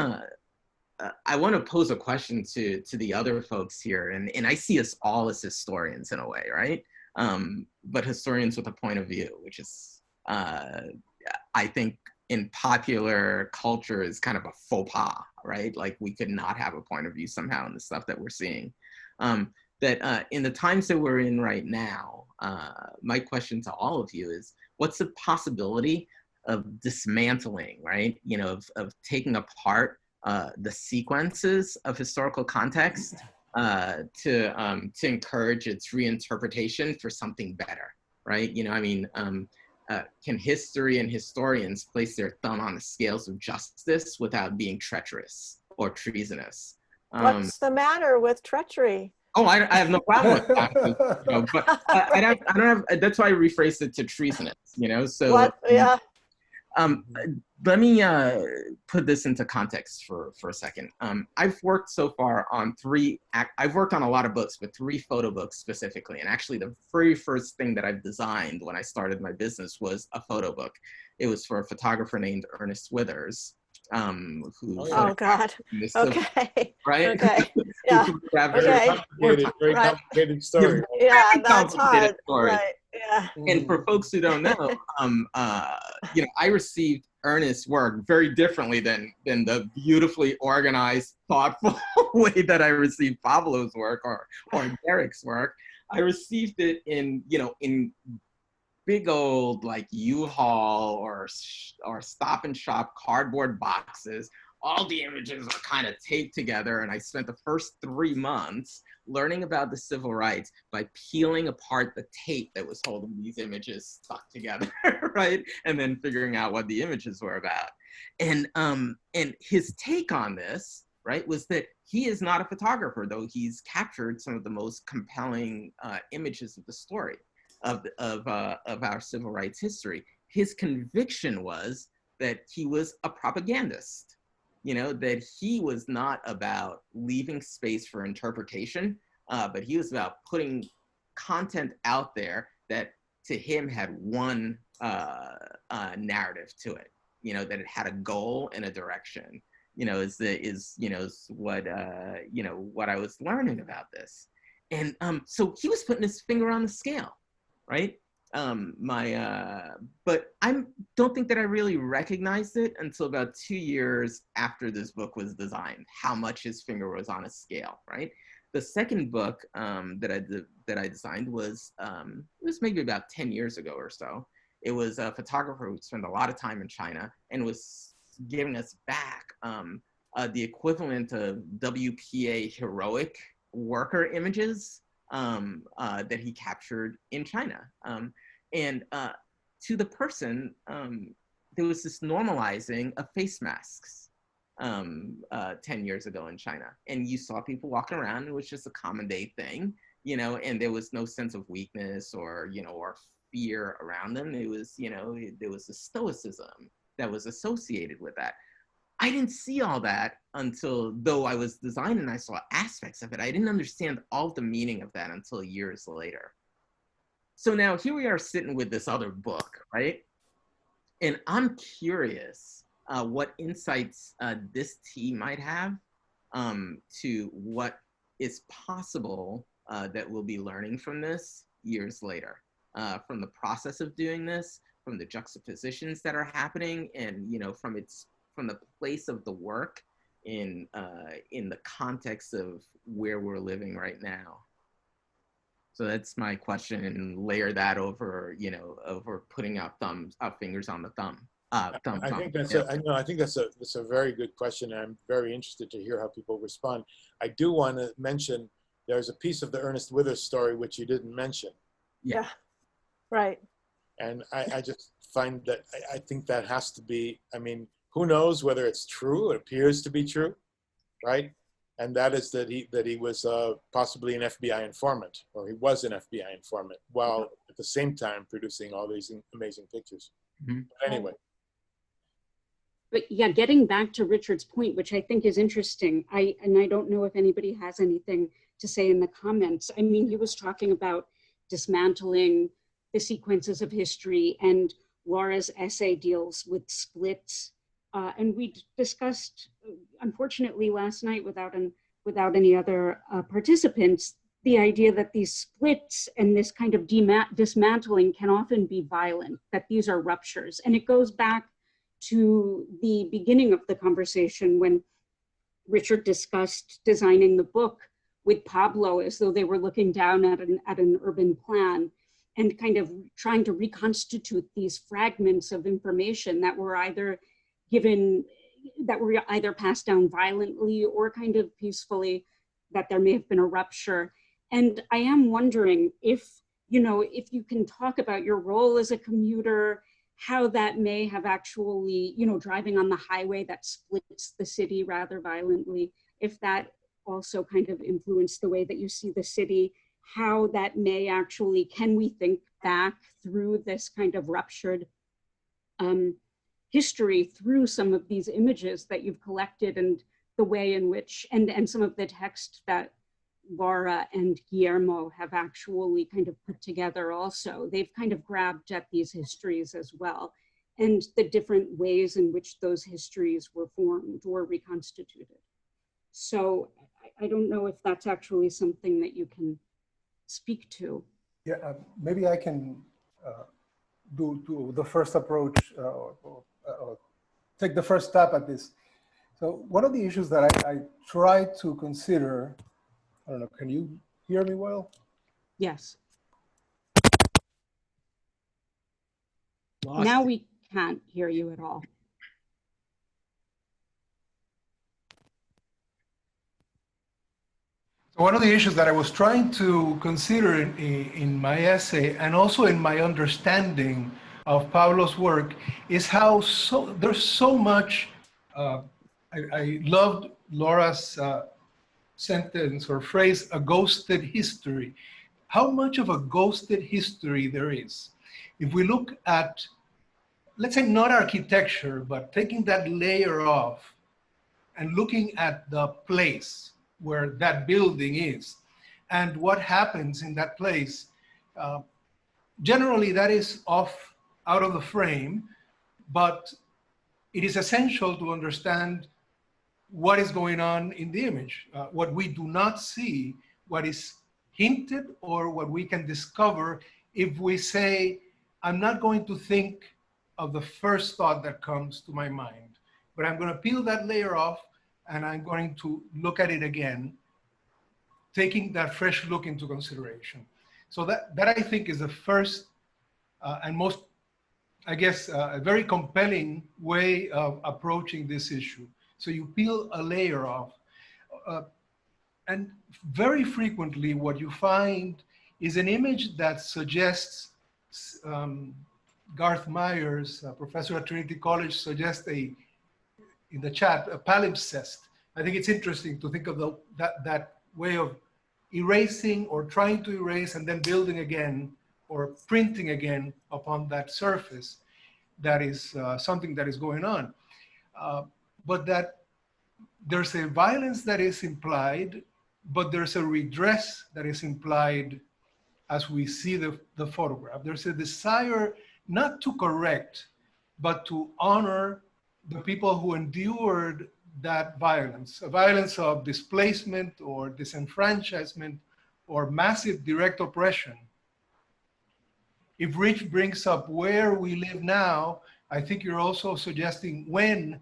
I want to pose a question to the other folks here, and I see us all as historians in a way, right? But historians with a point of view, which is, I think, in popular culture is kind of a faux pas, right? Like we could not have a point of view somehow in the stuff that we're seeing. That in the times that we're in right now, my question to all of you is, what's the possibility of dismantling, right? You know, of taking apart the sequences of historical context to encourage its reinterpretation for something better, right? You know, I mean, can history and historians place their thumb on the scales of justice without being treacherous or treasonous? What's the matter with treachery? Oh, I have no problem with that. You know, but I don't have. That's why I rephrased it to treasonous. You know, so what? Yeah. Let me put this into context for a second. I've worked so far on I've worked on a lot of books, but 3 photo books specifically. And actually the very first thing that I've designed when I started my business was a photo book. It was for a photographer named Ernest Withers, who... Oh God. Okay. Right? Okay. Yeah. Very complicated story. Yeah, that's hard. Right. Yeah. And for folks who don't know, you know, I received Ernest's work very differently than the beautifully organized, thoughtful way that I received Pablo's work or Derek's work. I received it in, you know, in big old like U-Haul or Stop and Shop cardboard boxes. All the images are kind of taped together, and I spent the first 3 months learning about the civil rights by peeling apart the tape that was holding these images stuck together, right? And then figuring out what the images were about. And his take on this, right, was that he is not a photographer, though he's captured some of the most compelling images of the story of our civil rights history. His conviction was that he was a propagandist. You know, that he was not about leaving space for interpretation, but he was about putting content out there that to him had one narrative to it, you know, that it had a goal and a direction, you know, is what I was learning about this. And so he was putting his finger on the scale, right? But I don't think that I really recognized it until about 2 years after this book was designed, how much his finger was on a scale, right? The second book that I designed was, it was maybe about 10 years ago or so. It was a photographer who spent a lot of time in China and was giving us back the equivalent of WPA heroic worker images that he captured in China. And to the person, there was this normalizing of face masks 10 years ago in China. And you saw people walking around, it was just a common day thing, you know, and there was no sense of weakness or, you know, or fear around them. It was, you know, there was a stoicism that was associated with that. I didn't see all that until, though I was designing and I saw aspects of it, I didn't understand all the meaning of that until years later. So now here we are sitting with this other book, right? And I'm curious what insights this team might have to what is possible that we'll be learning from this years later, from the process of doing this, from the juxtapositions that are happening, and, you know, from the place of the work in the context of where we're living right now. So that's my question, and layer that over, you know, over putting out fingers on the thumb. I think that's a very good question, and I'm very interested to hear how people respond. I do want to mention there's a piece of the Ernest Withers story which you didn't mention. Yeah, right. And I just find that I think that has to be. I mean, who knows whether it's true? It appears to be true, right? And that is that he was possibly an FBI informant, or he was an FBI informant, while at the same time producing all these amazing pictures. Mm-hmm. But anyway. But yeah, getting back to Richard's point, which I think is interesting, I don't know if anybody has anything to say in the comments. I mean, he was talking about dismantling the sequences of history, and Laura's essay deals with splits. And we discussed, unfortunately, last night without any other participants, the idea that these splits and this kind of dismantling can often be violent, that these are ruptures. And it goes back, to the beginning of the conversation when Richard discussed designing the book with Pablo as though they were looking down at an urban plan and kind of trying to reconstitute these fragments of information that were either passed down violently or kind of peacefully, that there may have been a rupture. And I am wondering if you can talk about your role as a commuter, how that may have actually, driving on the highway that splits the city rather violently, if that also kind of influenced the way that you see the city, how that may actually, can we think back through this kind of ruptured history through some of these images that you've collected and the way in which, and some of the text that Laura and Guillermo have actually kind of put together also. They've kind of grabbed at these histories as well, and the different ways in which those histories were formed or reconstituted. So I don't know if that's actually something that you can speak to. Yeah, maybe I can do the first approach, take the first step at this. So one of the issues that I try to consider, I don't know, can you hear me well? Yes. Now we can't hear you at all. So one of the issues that I was trying to consider in my essay and also in my understanding of Pablo's work is how there's so much, I loved Laura's sentence or phrase, a ghosted history. How much of a ghosted history there is. If we look at, let's say not architecture, but taking that layer off and looking at the place where that building is and what happens in that place, generally that is out of the frame, but it is essential to understand what is going on in the image, what we do not see, what is hinted or what we can discover if we say, I'm not going to think of the first thought that comes to my mind, but I'm going to peel that layer off and I'm going to look at it again, taking that fresh look into consideration. So that I think is the first and most, I guess, a very compelling way of approaching this issue. So you peel a layer off. And very frequently what you find is an image that suggests, Garth Myers, a professor at Trinity College, suggests in the chat, a palimpsest. I think it's interesting to think of that way of erasing or trying to erase and then building again or printing again upon that surface. That is something that is going on. But that there's a violence that is implied, but there's a redress that is implied as we see the photograph. There's a desire not to correct, but to honor the people who endured that violence, a violence of displacement or disenfranchisement or massive direct oppression. If Rich brings up where we live now, I think you're also suggesting when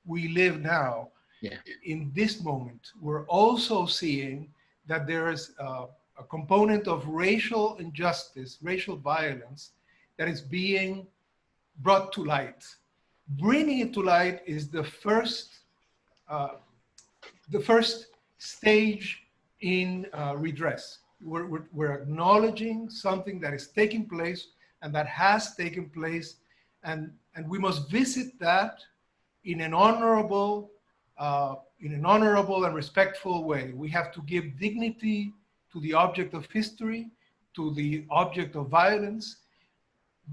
we live now. Yeah. In this moment, we're also seeing that there is a component of racial injustice, racial violence that is being brought to light. Bringing it to light is the first stage in redress. We're acknowledging something that is taking place and that has taken place, and we must visit that in an honorable and respectful way. We have to give dignity to the object of history, to the object of violence.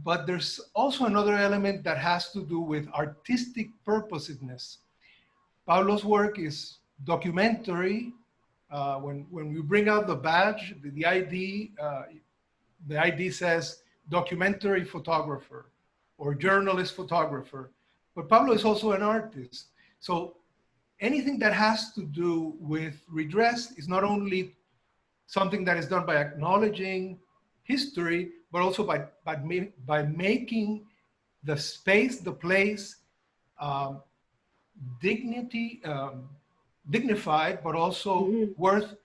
But there's also another element that has to do with artistic purposiveness. Pablo's work is documentary. When we bring out the badge, the ID says documentary photographer or journalist photographer. But Pablo is also an artist. So anything that has to do with redress is not only something that is done by acknowledging history, but also by making the space, the place, dignified, but also worth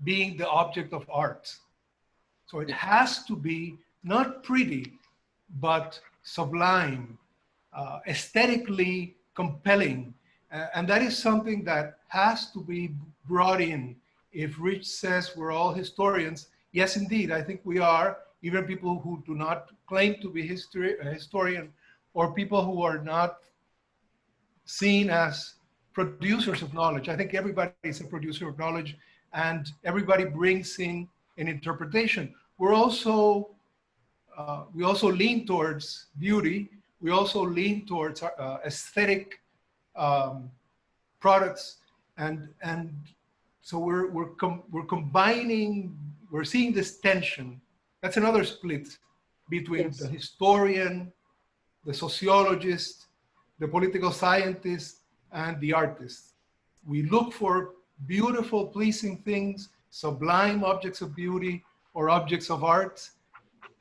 being the object of art. So it has to be not pretty, but sublime, aesthetically compelling. And that is something that has to be brought in. If Rich says we're all historians, yes, indeed, I think we are. Even people who do not claim to be a historian, or people who are not seen as producers of knowledge. I think everybody is a producer of knowledge, and everybody brings in an interpretation. We also lean towards beauty. We also lean towards aesthetic products, and so we're combining. We're seeing this tension. That's another split between the historian, the sociologist, the political scientist, and the artist. We look for beautiful, pleasing things, sublime objects of beauty or objects of art.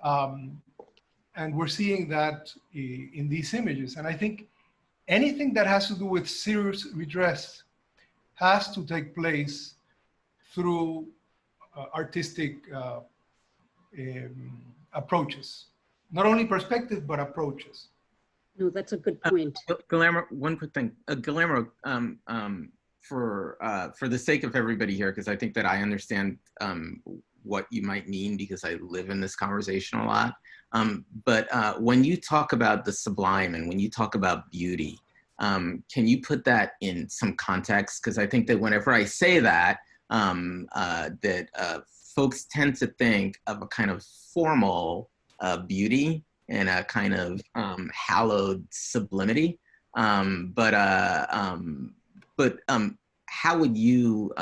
And we're seeing that in these images. And I think anything that has to do with serious redress has to take place through artistic approaches. Not only perspective, but approaches. No, that's a good point. Guillermo, one quick thing. Guillermo, for the sake of everybody here, because I think that I understand what you might mean because I live in this conversation a lot. But when you talk about the sublime and when you talk about beauty, can you put that in some context? Because I think that whenever I say that, folks tend to think of a kind of formal beauty and a kind of hallowed sublimity. But how would you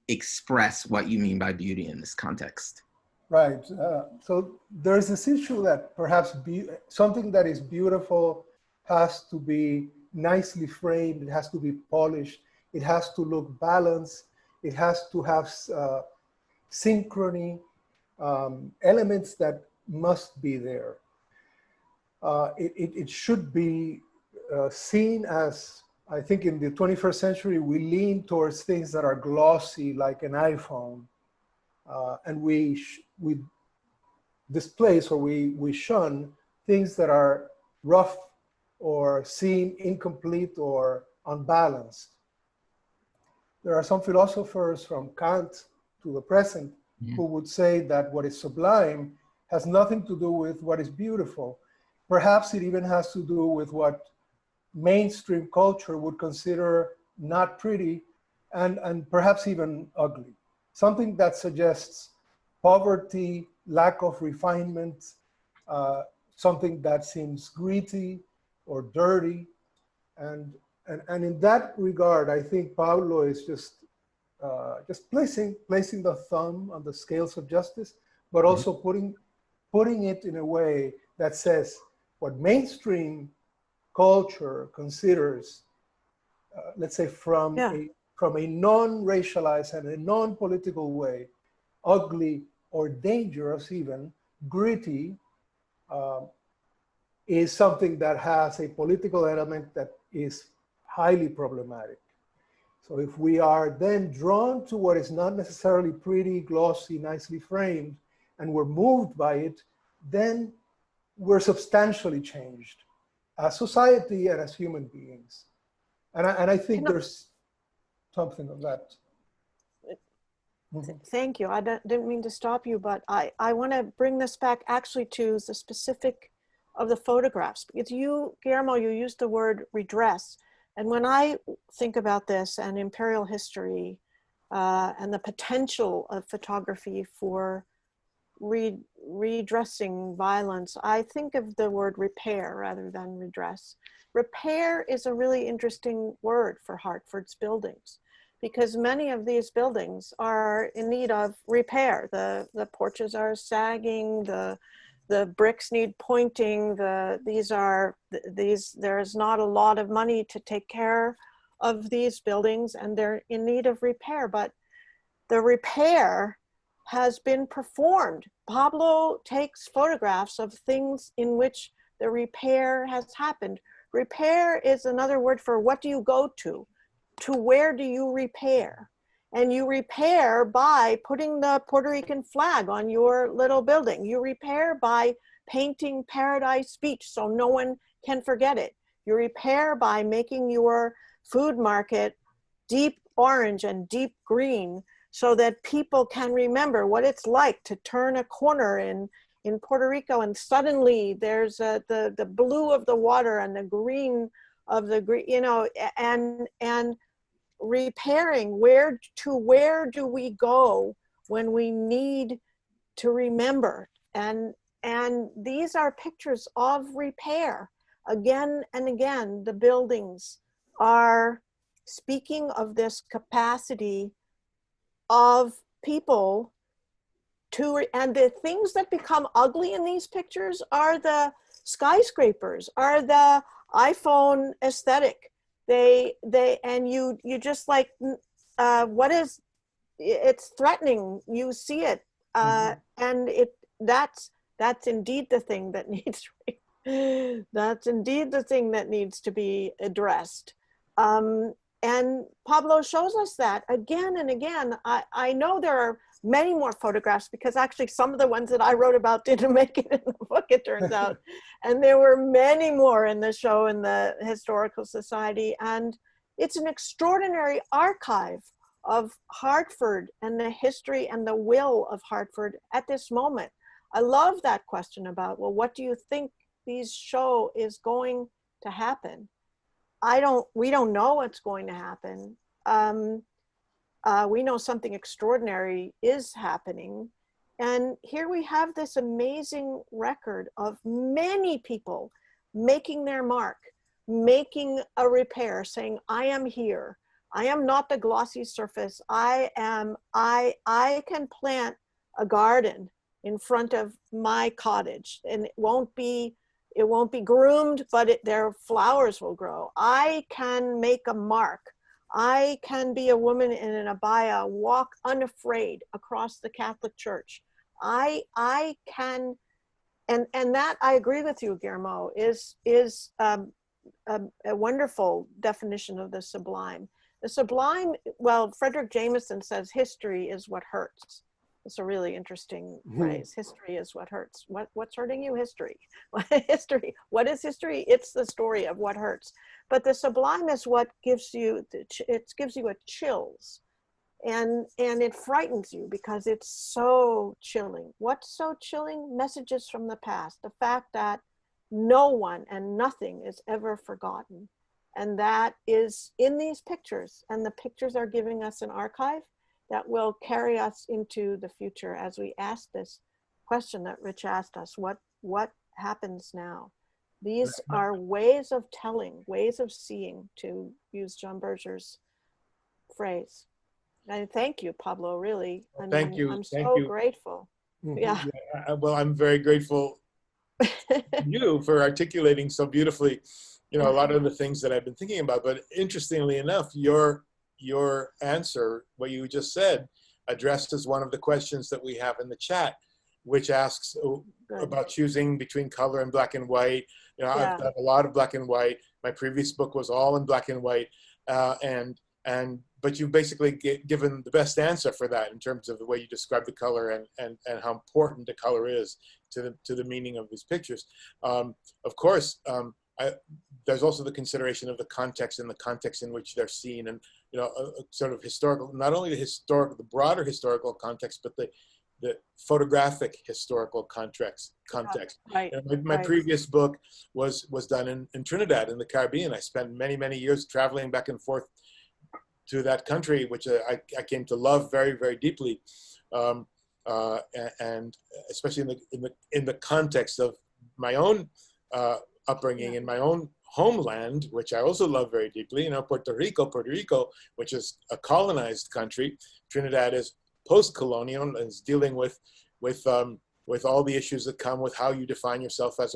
express what you mean by beauty in this context? Right. So there's this issue that perhaps something that is beautiful has to be nicely framed. It has to be polished. It has to look balanced. It has to have synchrony, elements that must be there. It should be seen as, I think in the 21st century, we lean towards things that are glossy, like an iPhone. And we displace or we shun things that are rough or seem incomplete or unbalanced. There are some philosophers from Kant to the present who would say that what is sublime has nothing to do with what is beautiful. Perhaps it even has to do with what mainstream culture would consider not pretty and perhaps even ugly. Something that suggests poverty, lack of refinement, something that seems gritty or dirty. And in that regard, I think Pablo is just placing the thumb on the scales of justice, but also putting it in a way that says what mainstream culture considers, let's say from a non-racialized and a non-political way, ugly or dangerous even, gritty, is something that has a political element that is highly problematic. So if we are then drawn to what is not necessarily pretty, glossy, nicely framed, and we're moved by it, then we're substantially changed as society and as human beings. And I think there's something of that. Thank you. I didn't mean to stop you, but I want to bring this back actually to the specific of the photographs. Because you, Guillermo, you used the word redress. And when I think about this and imperial history and the potential of photography for redressing violence, I think of the word repair rather than redress. Repair is a really interesting word for Hartford's buildings, because many of these buildings are in need of repair. The porches are sagging, the bricks need pointing, there's not a lot of money to take care of these buildings and they're in need of repair, but the repair has been performed. Pablo takes photographs of things in which the repair has happened. Repair is another word for what do you go to? To where do you repair? And you repair by putting the Puerto Rican flag on your little building. You repair by painting Paradise Beach so no one can forget it. You repair by making your food market deep orange and deep green so that people can remember what it's like to turn a corner in Puerto Rico and suddenly there's the blue of the water and the green of the green, you know, and repairing, where do we go when we need to remember? And these are pictures of repair. Again and again, the buildings are speaking of this capacity of people to, and the things that become ugly in these pictures are the skyscrapers, are the iPhone aesthetic. And you just like, what is, it's threatening, you see it. And that's indeed the thing that needs, that's indeed the thing that needs to be addressed. And Pablo shows us that again and again. I know there are many more photographs because actually some of the ones that I wrote about didn't make it in the book, it turns out. And there were many more in the show in the Historical Society. And it's an extraordinary archive of Hartford and the history and the will of Hartford at this moment. I love that question about, well, what do you think these show is going to happen? We don't know what's going to happen. We know something extraordinary is happening. And here we have this amazing record of many people making their mark, making a repair, saying, I am here. I am not the glossy surface. I can plant a garden in front of my cottage and it won't be groomed, but their flowers will grow. I can make a mark. I can be a woman in an abaya, walk unafraid across the Catholic Church. I can, and that I agree with you, Guillermo, is a wonderful definition of the sublime. The sublime, well, Frederick Jameson says history is what hurts. It's a really interesting phrase. History is what hurts. What's hurting you? History. History. What is history? It's the story of what hurts. But the sublime is what gives you, it gives you a chills. And it frightens you because it's so chilling. What's so chilling? Messages from the past. The fact that no one and nothing is ever forgotten. And that is in these pictures. And the pictures are giving us an archive that will carry us into the future as we ask this question that Rich asked us, what happens now? These are ways of telling, ways of seeing, to use John Berger's phrase. And thank you, Pablo, really. I mean, thank you. I'm so grateful. Yeah. Well, I'm very grateful to you for articulating so beautifully, you know, a lot of the things that I've been thinking about. But interestingly enough, your answer, what you just said, addresses one of the questions that we have in the chat, which asks about choosing between color and black and white. You know, I've done a lot of black and white. My previous book was all in black and white, but you've basically given the best answer for that in terms of the way you describe the color and how important the color is to the meaning of these pictures. Of course, there's also the consideration of the context and the context in which they're seen, and you know, a sort of historical, not only the broader historical context, but the photographic historical context. Right. My previous book was done in Trinidad in the Caribbean. I spent many years traveling back and forth to that country, which I came to love very, very deeply, and especially in the context of my own upbringing in my own homeland, which I also love very deeply. You know, Puerto Rico, which is a colonized country. Trinidad is post-colonial and is dealing with all the issues that come with how you define yourself as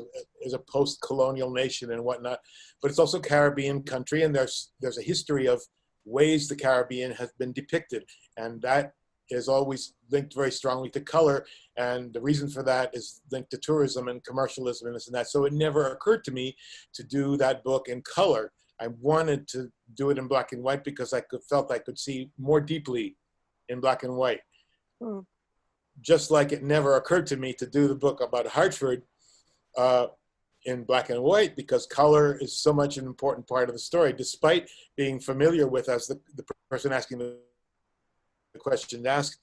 a post-colonial nation and whatnot. But it's also Caribbean country, and there's a history of ways the Caribbean has been depicted, and that is always linked very strongly to color. And the reason for that is linked to tourism and commercialism and this and that. So it never occurred to me to do that book in color. I wanted to do it in black and white because I felt I could see more deeply in black and white. Just like it never occurred to me to do the book about Hartford in black and white, because color is so much an important part of the story, despite being familiar with, as the person asking the question asked,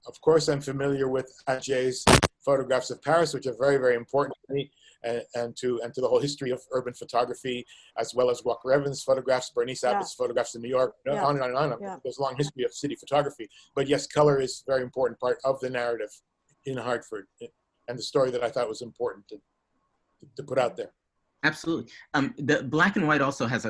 of course I'm familiar with Atget's photographs of Paris, which are very, very important to me, and to the whole history of urban photography, as well as Walker Evans' photographs, Bernice Abbott's photographs in New York, on and on and on. There's a long history of city photography. But yes, color is a very important part of the narrative in Hartford, and the story that I thought was important to put out there. Absolutely. The black and white also has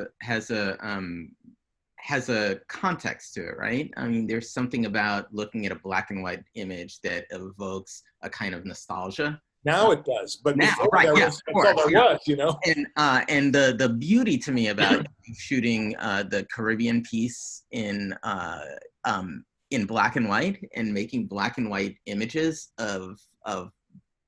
a context to it, right? I mean, there's something about looking at a black and white image that evokes a kind of nostalgia. Now it does, but now, before right? that's all there was, you know. And the beauty to me about shooting the Caribbean piece in black and white and making black and white images of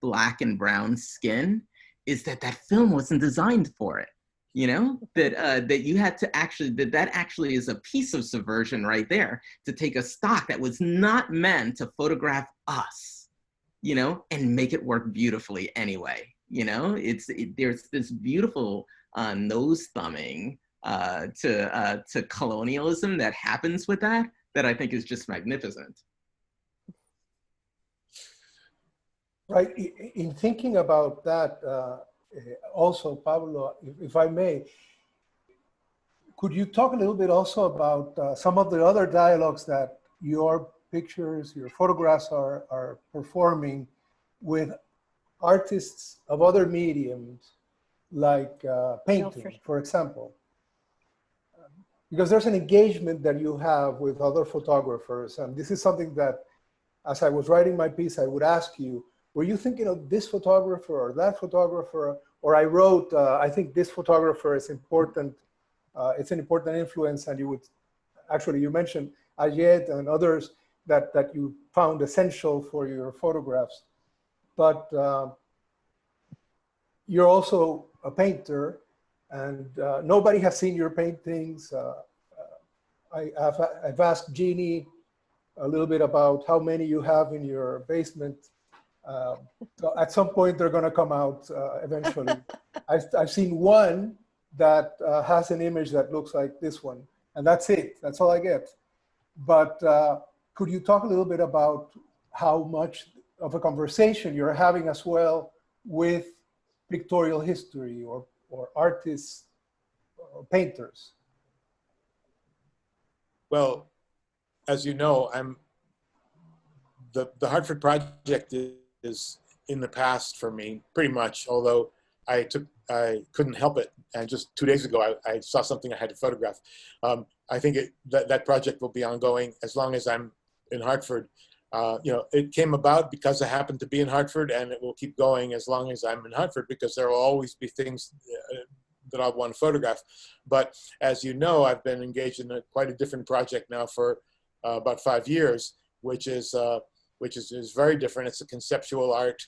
black and brown skin is that film wasn't designed for it. You know, that you had to actually, that actually is a piece of subversion right there, to take a stock that was not meant to photograph us, you know, and make it work beautifully anyway. You know, there's this beautiful nose thumbing to colonialism that happens with that I think is just magnificent. Right. In thinking about that, also, Pablo, if I may, could you talk a little bit also about some of the other dialogues that your pictures, your photographs are performing with artists of other mediums, like painting, for example? Because there's an engagement that you have with other photographers, and this is something that, as I was writing my piece, I would ask you, were you thinking of this photographer or that photographer? Or I wrote, I think this photographer is important. It's an important influence. And you would, actually, you mentioned Aged and others that you found essential for your photographs. But you're also a painter, and nobody has seen your paintings. I've asked Jeannie a little bit about how many you have in your basement. So at some point they're going to come out eventually. I've seen one that has an image that looks like this one, and that's it. That's all I get. But could you talk a little bit about how much of a conversation you're having as well with pictorial history or artists or painters? Well, as you know, the Hartford project is in the past for me, pretty much, although I couldn't help it. And just 2 days ago, I saw something I had to photograph. I think that project will be ongoing as long as I'm in Hartford. You know, it came about because I happened to be in Hartford, and it will keep going as long as I'm in Hartford, because there will always be things that I want to photograph. But as you know, I've been engaged in quite a different project now for about 5 years, which is very different. It's a conceptual art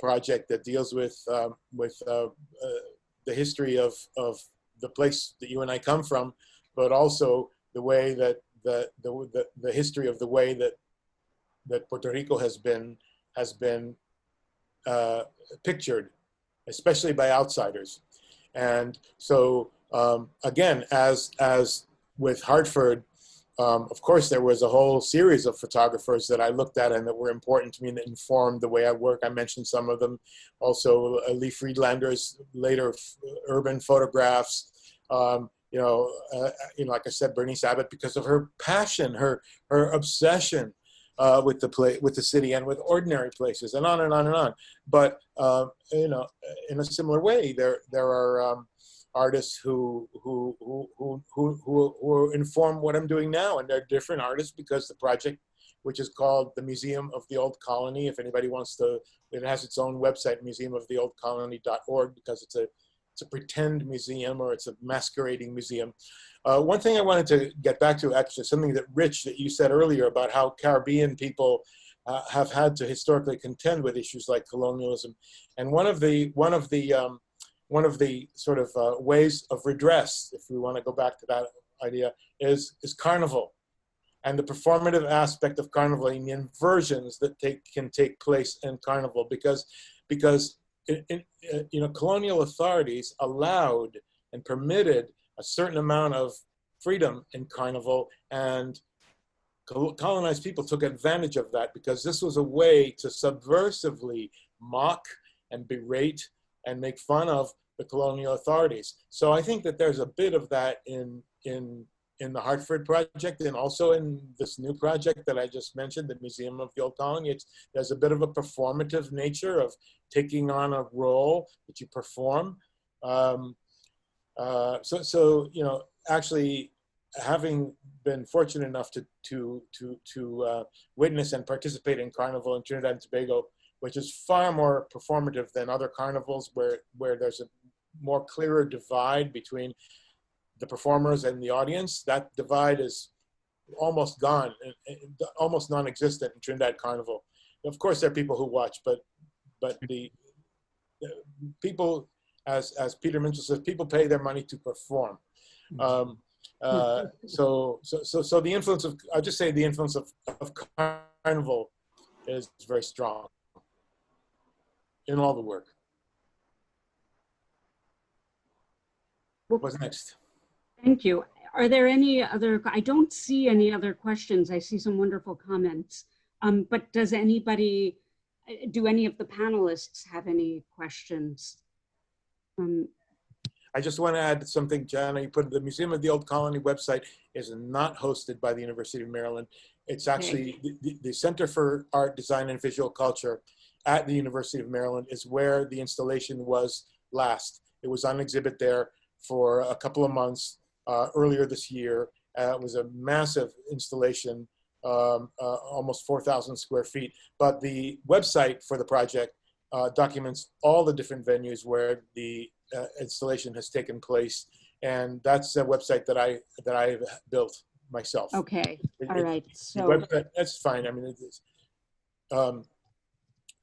project that deals with the history of the place that you and I come from, but also the way that the history of the way that Puerto Rico has been pictured, especially by outsiders. And so again, as with Hartford, of course, there was a whole series of photographers that I looked at and that were important to me and that informed the way I work. I mentioned some of them. Also, Lee Friedlander's later urban photographs. You know, like I said, Bernice Abbott, because of her passion, her obsession with the city and with ordinary places, and on and on and on. But you know, in a similar way, there are artists who inform what I'm doing now, and they're different artists because the project, which is called the Museum of the Old Colony, if anybody wants to, it has its own website, museumoftheoldcolony.org, because it's a pretend museum, or it's a masquerading museum. One thing I wanted to get back to, actually, something that Rich, that you said earlier about how Caribbean people have had to historically contend with issues like colonialism, and one of the sort of ways of redress, if we want to go back to that idea, is carnival, and the performative aspect of carnival, and the inversions that can take place in carnival, because colonial authorities allowed and permitted a certain amount of freedom in carnival, and colonized people took advantage of that, because this was a way to subversively mock and berate and make fun of the colonial authorities. So I think that there's a bit of that in the Hartford project, and also in this new project that I just mentioned, the Museum of the Old Colony. There's a bit of a performative nature of taking on a role that you perform. So actually, having been fortunate enough to witness and participate in Carnival in Trinidad and Tobago, which is far more performative than other carnivals, where there's a more clearer divide between the performers and the audience. That divide is almost gone, almost non-existent in Trinidad Carnival. Of course, there are people who watch, but the people, as Peter Minchell says, people pay their money to perform. So the influence of, I'll just say the influence of Carnival is very strong in all the work. What's next? Thank you. Are there any other, I don't see any other questions. I see some wonderful comments. But do any of the panelists have any questions? I just want to add something, Jana. You put the Museum of the Old Colony website is not hosted by the University of Maryland. It's actually the Center for Art, Design, and Visual Culture at the University of Maryland is where the installation was last. It was on exhibit there for a couple of months earlier this year. It was a massive installation, almost 4,000 square feet. But the website for the project documents all the different venues where the installation has taken place, and that's a website that I built myself. Okay, all right. So website, that's fine. I mean, it is.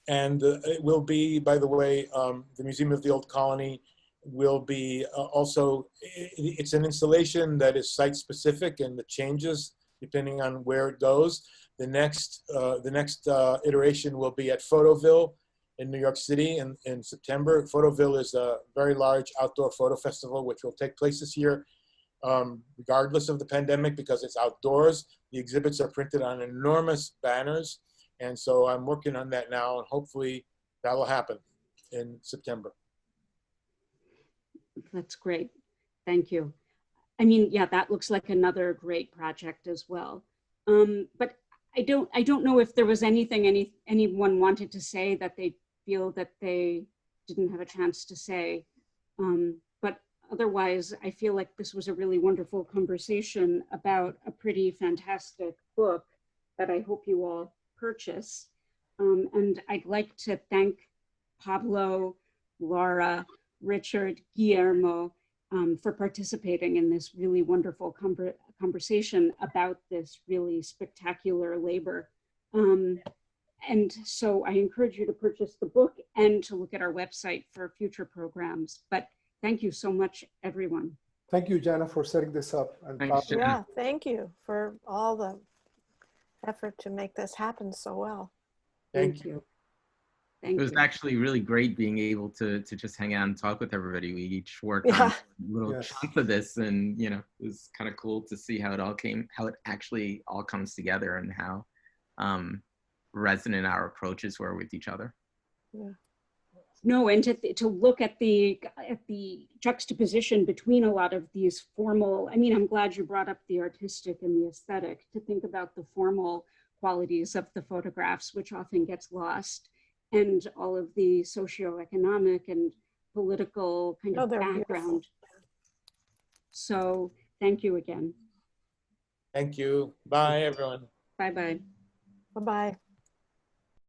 And it will be, by the way, the Museum of the Old Colony will be also, it's an installation that is site specific, and the changes depending on where it goes. The next iteration will be at Photoville in New York City in September. Photoville is a very large outdoor photo festival which will take place this year, regardless of the pandemic, because it's outdoors. The exhibits are printed on enormous banners, and so I'm working on that now, and hopefully that will happen in September. That's great. Thank you. I mean, yeah, that looks like another great project as well. But I don't know if there was anything anyone wanted to say that they feel that they didn't have a chance to say. But otherwise, I feel like this was a really wonderful conversation about a pretty fantastic book that I hope you all purchase. And I'd like to thank Pablo, Laura, Richard, Guillermo, for participating in this really wonderful conversation about this really spectacular labor. And so I encourage you to purchase the book and to look at our website for future programs. But thank you so much, everyone. Thank you, Jana, for setting this up. And yeah, thank you for all the effort to make this happen so well. Thank you. It was actually really great being able to just hang out and talk with everybody. We each worked on little chunks of this, and it was kind of cool to see how it actually all comes together, and how resonant our approaches were with each other. Yeah. No, and to look at the juxtaposition between a lot of these formal, I mean, I'm glad you brought up the artistic and the aesthetic, to think about the formal qualities of the photographs, which often gets lost, and all of the socioeconomic and political kind of background. Beautiful. So thank you again. Thank you. Bye, everyone. Bye-bye. Bye-bye.